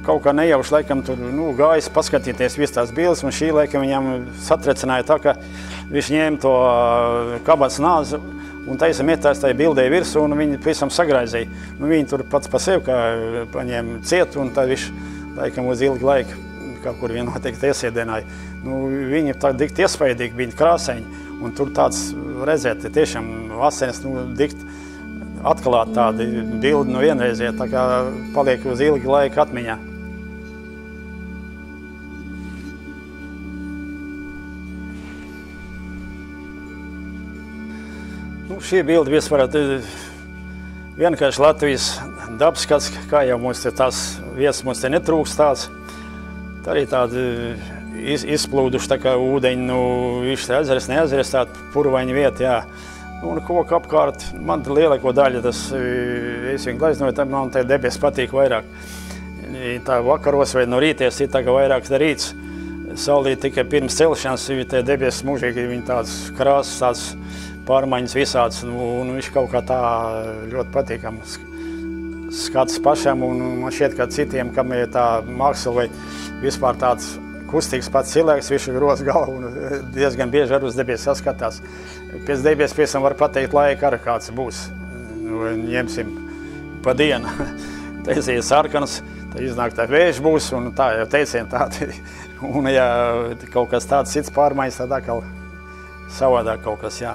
kaut kā nejauši laikam tur, nu, gājis paskatīties visu tās bildes, un šī laikam viņam satrecināja tā, ka viņš ņēma to kabats nāzu un taisa metās tajā bildē virsū, un viņi pavisam sagraizīja. Nu, viņi tur pats pa sevi kā paņēma ciet, un tad viņš laikam uz ilgu laiku kaut kur vien noteikti iesiedināja. Nu, viņi tā dikt iespaidīgi, viņi krāsaiņi, un tur tāds redzēt, tiešām asins, nu, dikt atklāt tādi bildi no vienreizie, tā kā paliek uz ilgu laiku atmiņā. Nu, šī bilde vispār vienkārši Latvijas dabskats, kā jau mums te tās vietas mums te netrūkst tāds. Tā arī tāda izplūduši tā kā ūdeņi, nu, viņš te ezeres, neezeres, tāda purvaņa vieta, jā. Un koku apkārt, man lielāko daļu tas, es viņu gleznoju, tad man te debes patīk vairāk. Tā vakaros vai no rīties ir tā kā vairāk rīts. Saulī tikai pirms celšanas, te debes mūžīgi, viņi tāds krāsas, tāds pārmaiņas visāds, un viņš kaut kā tā ļoti patīkams skats pašam, un man šķiet, ka citiem, kam ir tā māksla vai vispār tāds kustīgs pats cilvēks, viņš ir gros galvu un diezgan bieži ar uz debes saskatās. Pēc debes pēc tam var pateikt laika arī kāds būs. Ņemsim pa dienu. Tas ir sarkanas, tad iznāk tā vēža būs un tā jau teicien tādi. Un ja kaut kas tāds cits pārmaiņas, tad atkal savādāk kaut kas, jā.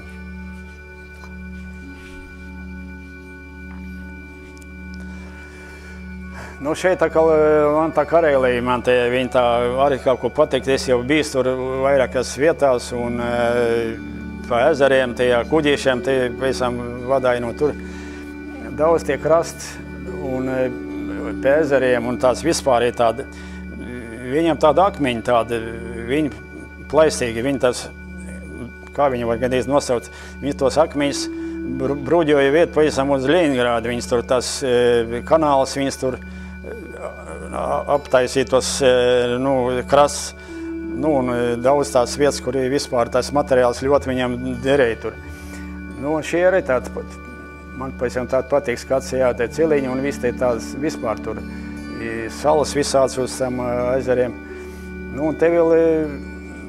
Nu, šeit man tā Karēlija, man te viņi tā arī kaut ko pateikt. Es jau bijis tur vairākas vietās un pa ezeriem, tajā kuģīšiem, te pavisam vadāju no tur. Daudz tie krasti un pa ezeriem un tās vispār ir tāda, viņam tāda akmeņa tāda, viņi plaistīgi, viņi tās, kā viņi var gandrīz nosaukt, viņi tos akmeņus bruģoja vietu pavisam uz Leningrādu, viņas tur tās kanālas, viņas tur aptaisītos, nu, krasts, Nu, un daudz tās vietas, kur vispār tās materiāls ļoti viņam derēja tur. Nu, un šie arī tādi, man pavisam tādi patīk skats, jā, tie ciliņi un viss tie tādas vispār tur. Salas visāds uz tām ezeriem. Nu, un te vēl,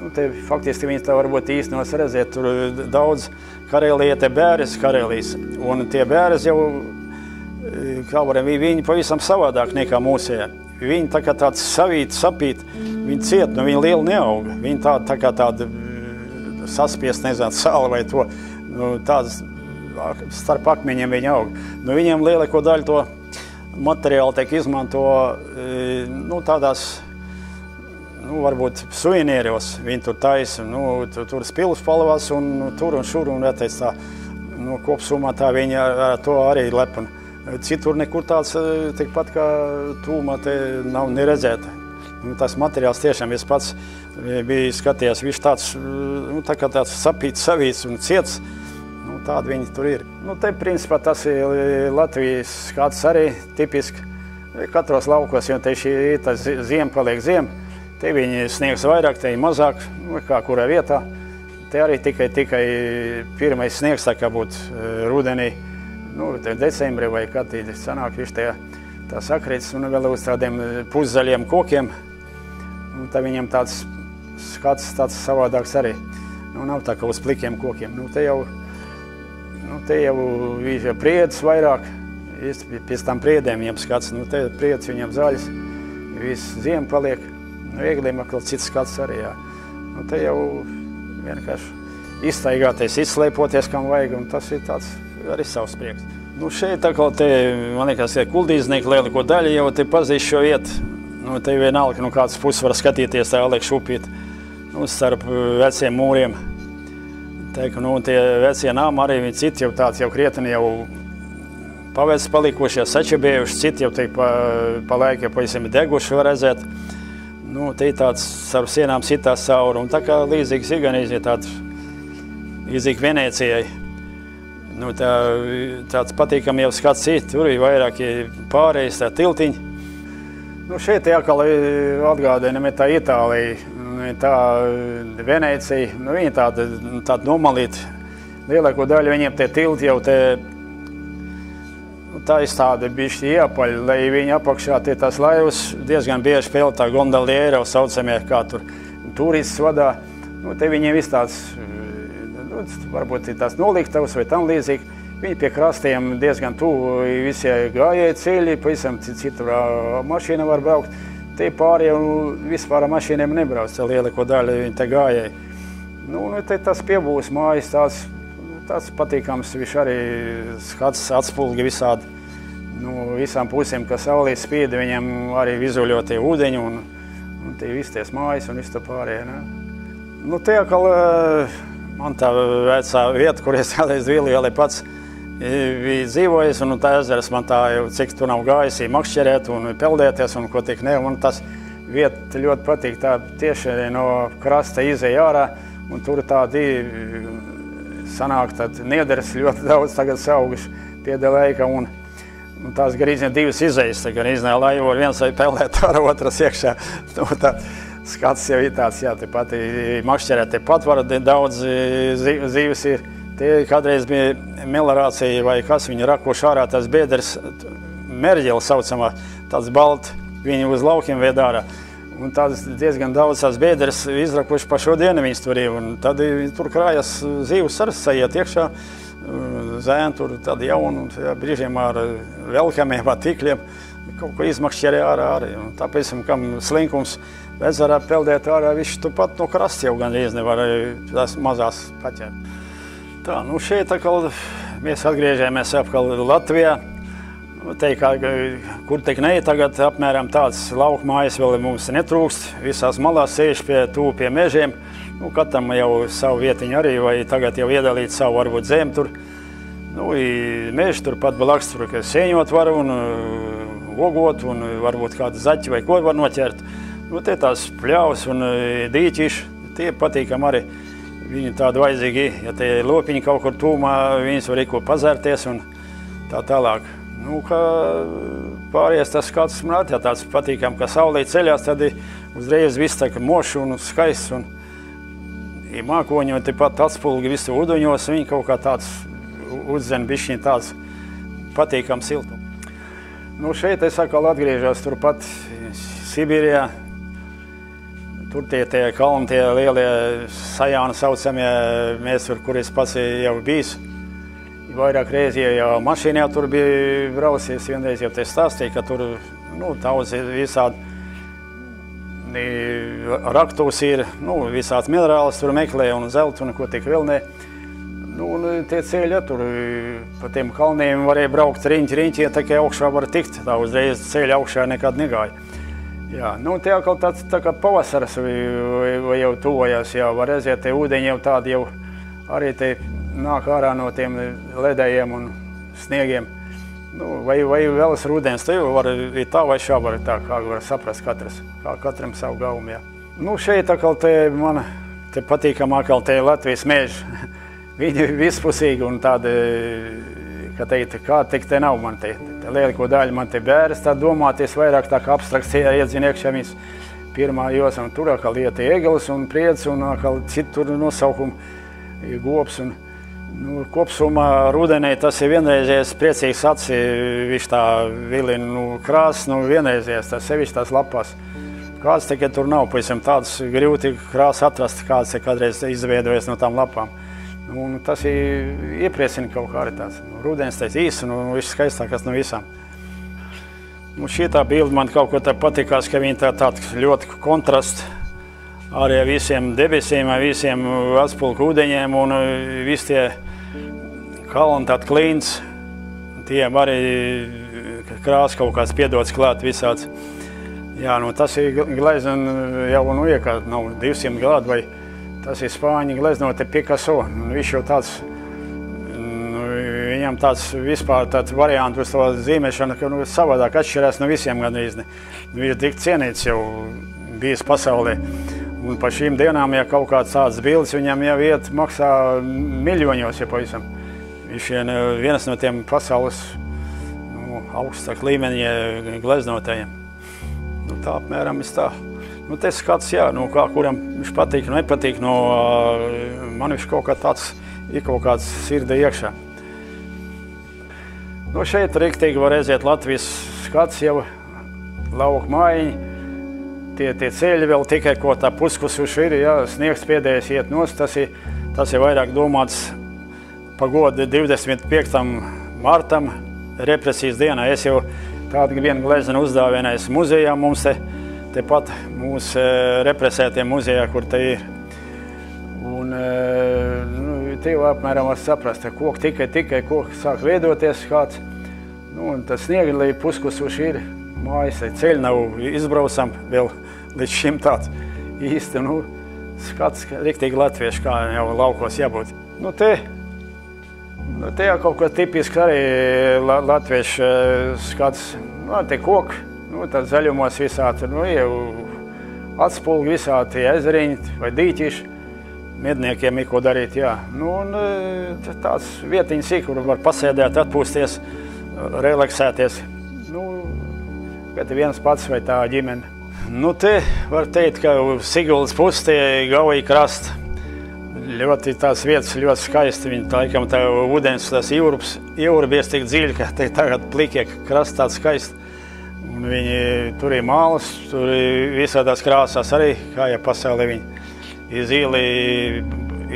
nu, te faktiski viņas tā varbūt īstenos redzēt, tur daudz Karelija, te bēres Karelijas. Un tie bēres jau, kā varam, viņi pavisam savādāk nekā mūsējā. Viņi tā kā tāds savīt, sapīt, viņi ciet, nu viņi lieli neauga. Viņi tā kā tāda saspiest, nezinu, sāla vai to, nu, tādas starp akmeņiem viņi aug. Nu, viņiem lielāko daļu to materiālu tiek izmanto, nu, tādās, nu, varbūt suvenīros. Viņi tur taisa, nu, tur spilus palavās un tur un šur un vērtēs tā, nu, kopsumā tā viņi ar to arī lepina. Citur nekur tāds tikpat kā tūmā te nav neredzēta. Nu, tas materiāls tiešām es pats biju skatījies, viņš tāds, nu, tā kā tāds sapīts, savīts un ciets. Nu, tādi viņi tur ir. Nu, te, principā, tas ir Latvijas skats arī tipiski. Katros laukos, jo te šī ziema paliek ziema. Te viņi sniegs vairāk, te ir mazāk, kā kurā vietā. Te arī tikai pirmais sniegs, tā kā būtu rudenī. Nu, decembrī vai kad sanāk viņš tā sakrītas un vēl uz tādiem puszaļiem kokiem. Un tā viņam tāds skats tāds savādāks arī. Nu, nav tā kā uz plikiem kokiem. Nu, te jau viņš priedis vairāk. Pēc tam priedēm viņam skats. Nu, te priedis viņam zaļas. Viss ziema paliek. Nu, viegliem atkal cits skats arī, jā. Nu, te jau vienkārši izstaigāties, izslēpoties, kam vajag. Un tas ir tāds arī savs prieks. Nu, šeit tā kā te, man liekas, kuldīznieki lielāko daļu jau te pazīst šo vietu. Nu, te vienalga, nu, kāds puses var skatīties, tā liek šupīt, nu, starp veciem mūriem. Te, ka, nu, tie vecie nāmi arī viņi citi jau tāds jau krietni jau pavēsts palikušie, sačebējuši, citi jau te pa laiku jau pavisam deguši var redzēt. Nu, te tāds starp sienām sitās cauri, un tā kā līdzīgs Igaunijai tāds līdzīgi Venecijai. Nu, tāds patīkam jau skats citi, tur ir vairāki pārējais, tā tiltiņi. Nu, šeit jākal atgādina, tā Itālija, tā Venecija, nu, viņi tāda nomalīta. Lielāko daļu viņiem tie tilti jau te, nu, tā ir tāda bišķi iepaļ, lai viņi apakšā tie tās laivas diezgan bieži peltā gondolieri, saucamie, kā tur turists vadā. Nu, te viņiem viss tāds, varbūt ir tās noliktavas vai tam līdzīgi. Viņi pie krastiem diezgan tuvu visi gājēji ceļi, pavisam citur mašīna var braukt. Te pāri jau vispār mašīniem nebrauc, tā lielāko daļu viņi te gājēji. Nu, te tas piebūs mājas, tāds patīkams, viņš arī skats atspulgi visādi. Nu, visām pusēm, ka saulīt spīd, viņam arī vizuļotie ūdeņi un tie visi ties mājas un viss tā pārējie. Ne? Nu, te atkal man tā vecā vieta, kur es kādreiz Viljālī pats bija dzīvojis, un tā ezeras man tā jau cik tu nav gājis, makšķerēt un peldēties un ko tik ne. Man tas vieta ļoti patīk, tā tieši no krasta izēja ārā, un tur tādi sanāk tad niederes ļoti daudz tagad sauguši piedēlēja, un tās garīzņa divas izējas, tā garīzņā laiva var viens vai peldēt ārā, otras iekšā. Nu, tā skats jau ir tāds, jā, te pati makšķerēt, te pat var daudz zīves ir. Tie kādreiz bija melorācija vai kas, viņi rakoši ārā tās biedrs, merģeli saucamā, tāds balti, viņi uz laukiem ved ārā. Un tāds diezgan daudz tās biedrs izrakoši pa šodienu viņas tur ir, un tad tur krājas zīves arī sajiet iekšā, zēni tur tādi jauni, un brīžiem ar velkamiem, ar tikļiem, kaut ko izmakšķerē ārā arī. Un tāpēc, kam slinkums ezerā peldēt ārā, viņš tu pat no krasta jau gandrīz nevar tās mazās paķert. Tā, nu šeit atkal mēs atgriežamies apkal Latvijā. Te, kur tik ne, tagad apmēram tāds lauku mājas vēl mums netrūkst. Visās malās sēž pie mežiem. Nu, katram jau savu vietiņu arī, vai tagad jau iedalīt savu varbūt zemi tur. Nu, meži turpat blakus tur, ka sēņot var un ogot un varbūt kādu zaķi vai ko var noķert. Nu, te tās pļaus un dīķiši, tie patīkam arī. Viņi tādi vajadzīgi, ja te lopiņi kaut kur tūmā, viņas var ko pazērties un tā tālāk. Nu, kā pārējais tas skats man ja tāds patīkam, ka saulīt ceļās, tad uzreiz viss tā kā mošs un skaists. Un mākoņi un tepat atspulgi visu ūdeņos, viņi kaut kā tāds uzdzen bišķiņ tāds patīkam siltum. Nu, šeit es atkal atgriežos turpat Sibīrijā. Tur tie kalni, tie lielie sajāni saucamie, mēs tur, kur es pats jau bijis. Vairāk reizi jau mašīnā tur bija braucies, vienreiz jau te stāstīja, ka tur daudz visādi raktūs ir, visāds minerāls tur meklē un zeltu un ko tik vēl ne. Un tie ceļi, tur pa tiem kalniem varēja braukt riņķi, ja tā kā augšā var tikt, tā uzreiz ceļi augšā nekad negāja. Jā, tie atkal tāds tā kā pavasaras vai jau tuvojās, jā, var redzēt, tie ūdeņi jau tādi jau arī te nāk ārā no tiem ledējiem un sniegiem. Vai vēlas rudens, te jau var tā vai šā var tā, kā var saprast katrs, kā katram savu gaumu, jā. Šeit atkal te patīkam atkal te Latvijas meži. Viņi vispusīgi un tādi, kā teikt, kā tik te nav man te lielāko daļu man te bēres, tā domāties vairāk tā kā abstrakcijā iedzina iekšā viņas pirmā josa, un tur atkal iet egelis un priedz un atkal citur nosaukumi gops. Kopsumā rudenī tas ir vienreizies priecīgs aci, viņš tā vilina krāsas, vienreizies, tas sevišķi tās lapās. Kāds tikai tur nav, pavisam tāds grūti krāsas atrast, kāds ir kādreiz izveidojies no tām lapām. Tas iepriecina kaut kā arī tāds. Rudens tāds īsts un viss skaistākais no visām. Šī tā bilde man kaut ko tā patikās, ka viņa tāds ļoti kontrasts arī ar visiem debesīm, ar visiem atspulku ūdeņiem un visi tie kalni tādi klīns. Tiem arī krāsa kaut kāds piedots klāt visāds. Jā, tas ir glezna jau kā nav 200 gadu vai tas ir spāņi gleznoti Picasso. Viņš jau tāds, viņam tāds vispār tāds variants uz to zīmēšanu, ka savādāk atšķirās no visiem gandrīz. Viņš ir tik cienīts jau bijis pasaulē. Un pa šīm dienām, ja kaut kāds tāds bildes, viņam jau iet maksā miljoņos, ja pavisam. Viņš ir viens no tiem pasaules augstāk līmeņa gleznotājiem. Tā apmēram ir tā. Te skats, jā, kā kuram viņš patīk, nepatīk, man viņš kaut kā tāds, ir kaut kāds sirdi iekšā. Šeit riktīgi var redzēt Latvijas skats jau, lauku mājiņi, tie ceļi vēl tikai ko tā puskusuši ir, jā, sniegs pēdējais iet nost, tas ir vairāk domāts pagodu 25. martam, represijas dienā. Es jau tādu vienu gleznu uzdāvinājis muzejā mums tepat mūsu represētiem muzejā, kur te ir. Un te jau apmēram var saprast, ka koki tikai koki sāk veidoties kāds. Un tas sniegi līdz puskusuši ir mājas, ceļi nav izbraucam vēl līdz šim tāds īsti, skats riktīgi latvieši, kā jau laukos jābūt. Te jau kaut ko tipiski arī latviešu skats, te koki. Tad zaļumos visādi, jau atspulgi visādi ezeriņi vai dīķiši. Medniekiem ir ko darīt, jā. Tāds vietiņas ir, kur var pasēdēt, atpūsties, relaksēties. Kad viens pats vai tā ģimene. Te var teikt, ka Siguldas pusi tie Gauja krasta. Ļoti tās vietas ļoti skaisti. Viņi laikam tā ūdens, tas jūra bies tik dziļi, ka te tagad plikie krasta tāds skaisti. Un viņi tur ir mālas, tur ir visādās krāsās arī, kā jau pasaulē viņi ir zili,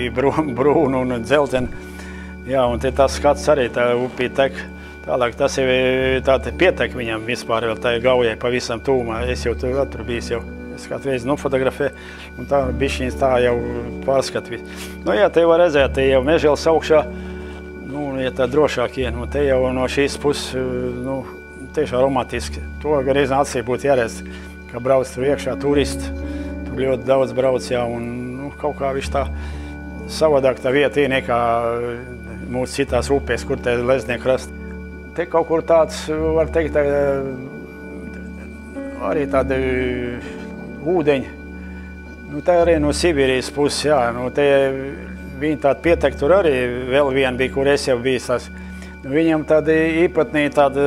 ir brūna un dzeltena. Jā, un te tas skats arī tā upī tek. Tālāk tas ir tāda pietek viņam vispār vēl tā Gaujai pavisam tūmā. Es jau tur bijis jau. Es katru reizi nofotografē, un tā bišķiņas tā jau pārskat visu. Jā, te var redzēt, te jau mežēls augšā, ja tā drošāk ir. Te jau no šīs puses, tiešām romantiski. To arī acī būtu jāredz, ka brauc tur iekšā turisti. Tur ļoti daudz brauc, jā, un kaut kā viņš tā savādāk tā vieta ir nekā mūsu citās upēs, kur te leznie krasti. Te kaut kur tāds, var teikt, arī tādi ūdeņi. Te arī no Sibīrijas puses, jā. Te viņi tādi pietek, tur arī vēl viena bija, kur es jau bijis. Viņam tādi īpatnī tādi,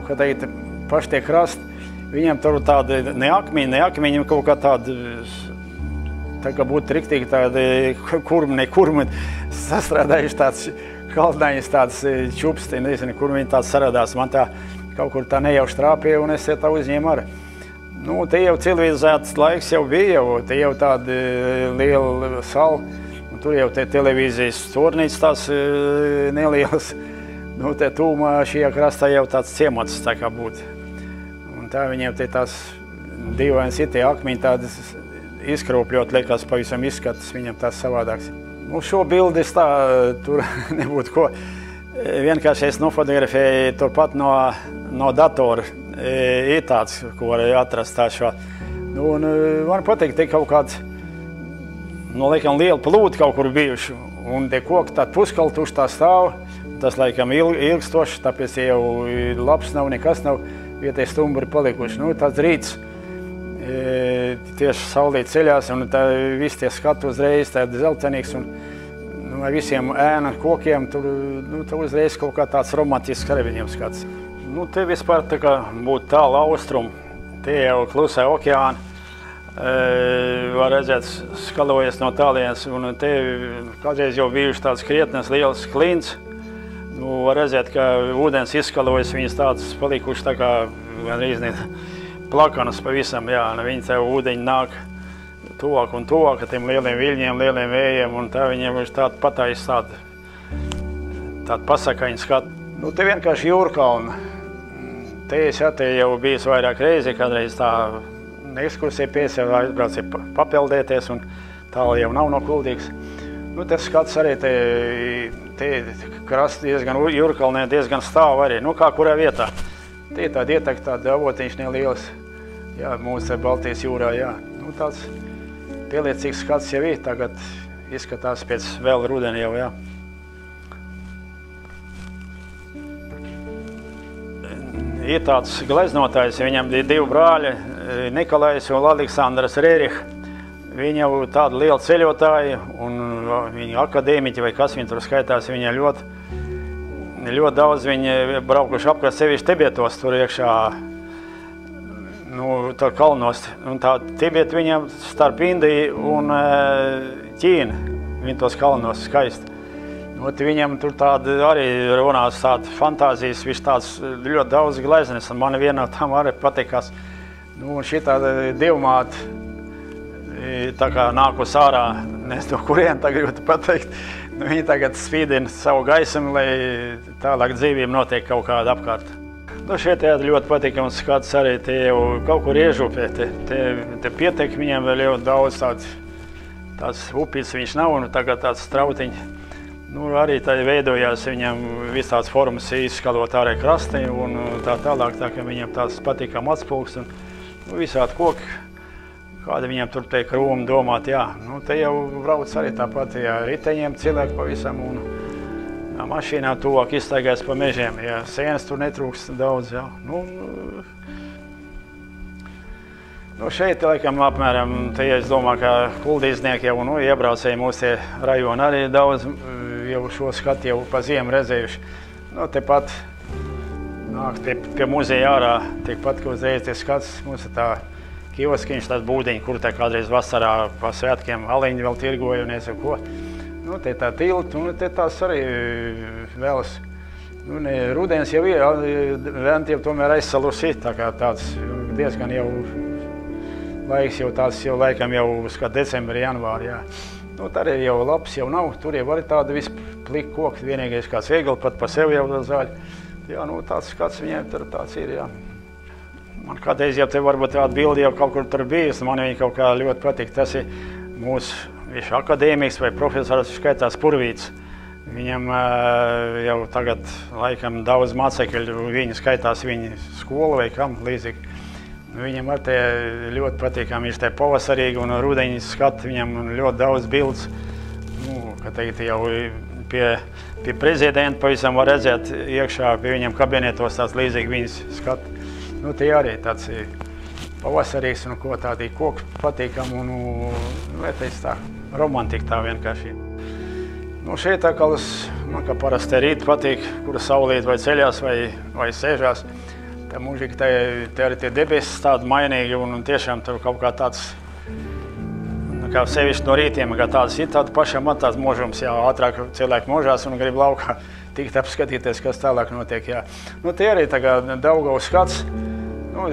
kā teikt, paši tie krasti, Viņam tur tādi ne akmeņi, kaut kā tādi, tā kā būtu riktīgi tādi kurmi sastrādājuši tāds kaltnājis, tāds čupsti, nezinu, kur viņi tāds sarādās. Man tā kaut kur tā nejauši trāpīja, un es tā uzņēmu arī. Nu, te jau civilizēts laiks jau bija, te jau tāda liela sala, un tur jau te televīzijas stūrnīca tās nelielas. Nu, te tūmā šajā krastā jau tāds ciemats tā kā būtu. Tā viņiem te tās dīvainas ir tie akmeņi tādas izkropļot, liekas, pavisam izskatas viņam tās savādāks. Nu, šo bildi es tā, tur nebūtu ko. Vienkārši es nofotografēju turpat no datora. Ir tāds, ko var atrast tā šo. Nu, un man patīk, te kaut kāds, nu, laikam, liela plūda kaut kur bijuši. Un tie koki tādi puskaltuši tā stāv. Tas, laikam, ilgstoši, tāpēc jau labs nav, nekas nav. Vietēji stumbri palikuši. Nu, tāds rīts tieši saulīt ceļās, un tā visi tie skatu uzreiz tādi zeltenīgs, un nu, ar visiem ēna kokiem tur uzreiz kaut kā tāds romantisks arī viņiem skats. Nu, te vispār tā kā būtu tālu austrumu, te jau klusē okeāni, var redzēt, skalojas no tālienes, un te kādreiz jau bijuši tāds krietnes liels klints. Nu, var redzēt, ka ūdens izskalojas, viņas tādas palikuši tā kā gandrīz plakanas pavisam, jā, viņi tev ūdeņi nāk tuvāk un tuvāk ar tiem lieliem viļņiem, lieliem vējiem, un tā viņiem ir tāda patais tāda pasakaņa skata. Nu, te vienkārši jūrkalna. Te jau bijis vairāk reizi, kādreiz tā ekskursija pies, jau aizbraucija papeldēties, un tālu jau nav no Kuldīgas. Nu, tas skats arī te krasti diezgan jūrkalnē, diezgan stāv arī, nu kā kurā vietā. Te ir tāda ietek, tāda avotiņš nelielas, jā, mūsu Baltijas jūrā, jā. Nu, tāds pieliecīgs skats jau ir, tagad izskatās pēc vēl rudeni jau, jā. Ir tāds gleznotājs, viņam ir 2 brāļi, Nikolais un Aleksandrs Rērih. Viņi jau tādi lieli ceļotāji, un viņi akadēmiķi vai kas viņi tur skaitās, viņi ļoti daudz viņi braukuši apkārt sevišķi Tibetos tur iekšā, nu, tur kalnos. Un tā Tibet viņam starp Indiju un Ķīnu, viņi tos kalnos skaisti. Nu, viņam tur tādi arī runās tādi fantāzijas, viņš tāds ļoti daudz gleznes, un man viena no tām arī patikās. Nu, šī tāda dievmāte, tā kā nākus ārā, nezinu, kurien tā gribētu pateikt, nu, viņi tagad spīdina savu gaismu, lai tālāk dzīvība notiek kaut kāda apkārt. Nu, šeit ļoti patīkams skats arī, te jau kaut kur iežupē, te pietiek viņiem vēl ļoti daudz tāds upīts viņš nav, un tagad tāds strautiņi. Nu, arī tā veidojās viņam viss tāds formas izskalot ārē krasti, un tā tālāk, tā ka viņam tāds patīkam atspulks, un nu, visādi koki. Kāda viņam tur te krūmi domāt, jā. Nu, te jau brauc arī tāpat, jā, riteņiem cilvēki pavisam, un jā, mašīnā tuvāk izstaigās pa mežiem, jā, sienas tur netrūks daudz, jā. Nu, šeit, laikam, apmēram, te, es domāju, ka kuldīznieki jau, nu, iebraucēji mūsu tie rajoni arī daudz jau šo skatu jau pa ziemu redzējuši. Nu, tepat nāk pie muzeja ārā, tikpat, ka uzreiz tie skats, mums ir tā kioskiņš, tāds būdiņi, kur tā kādreiz vasarā pa svētkiem aliņi vēl tirgoja un nezinu ko. Nu, te tā tilta, un te tās arī vēlas. Nu, rudens jau ir, ventiem tomēr aizsalusi, tā kā tāds diezgan jau laiks jau tāds jau laikam jau skat decembri, janvāri, jā. Nu, tā arī jau labs jau nav, tur jau arī tāda visplika koki, vienīgais kāds viegli, pat pa sevi jau zaļi. Jā, nu, tāds skats viņiem tāds ir, jā. Man kādreiz jau te varbūt tāda bildi jau kaut kur tur bijis, man viņa kaut kā ļoti patīk. Tas ir mūsu akadēmiks vai profesors, skaitās Purvīts. Viņam jau tagad laikam daudz mācekļu, viņi skaitās viņa skola vai kam līdzīgi. Viņam ar te ļoti patīkam, viņš te pavasarīgi un rudeņi skat, viņam ļoti daudz bildes. Nu, ka teikt, jau pie prezidenta pavisam var redzēt iekšā pie viņam kabinetos tāds līdzīgi viņas skat. Nu, tie arī tāds pavasarīgs un ko tādi koki patīkam un, vērtēs tā, romantika tā vienkārši. Nu, šeit atkal man kā parasti rīt patīk, kura saulīt vai ceļās vai sēžās. Tā mūžīgi te arī tie debesis tādi mainīgi un tiešām tur kaut kā tāds, kā sevišķi no rītiem, kā tādas ir tāda pašam tāds možums, jā, ātrāk cilvēki možās un grib laukā tikt apskatīties, kas tālāk notiek, jā. Nu, tie arī tā kā Daugavas skats, nu,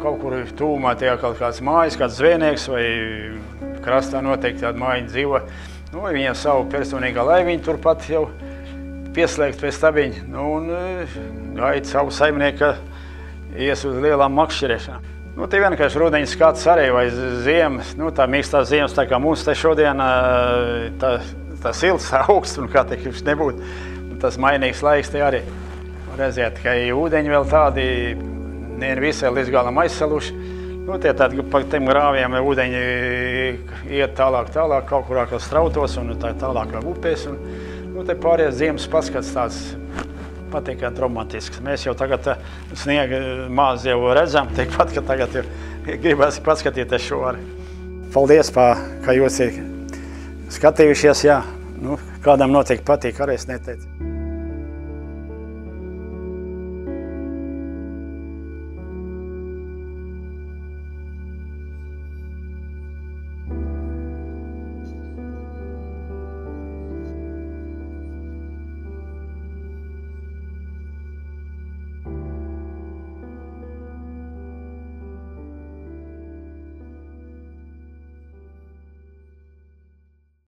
kaut kur tūmā tie kaut kāds mājas, kāds zvejnieks vai krastā noteikti tāda māja dzīvo. Nu, viņiem savu personīgā laiviņu turpat jau pieslēgt pie stabiņa, nu, un gaida savu saimnieku, ies uz lielām makšķerēšanām. Nu, tie vienkārši rudeņa skats arī vai ziemas, nu, tā mīkstās ziemas, tā kā mums te šodien tā silts, augsts un kā tik nebūtu, tas mainīgs laiks te arī. Redziet, ka ūdeņi vēl tādi, ne visai līdz galam aizsaluši, nu, tie tādi pa tiem grāviem ūdeņi iet tālāk, kaut kurā kā strautos un tā tālāk upēs. Un, nu, te pārējais ziemas paskats tāds patīkami romantisks. Mēs jau tagad sniega maz jau redzam, tikpat, ka tagad jau gribas paskatīties šo arī. Paldies, ka jūs ir skatījušies, jā. Nu, kādam noteikti patīk, arī es neteicu.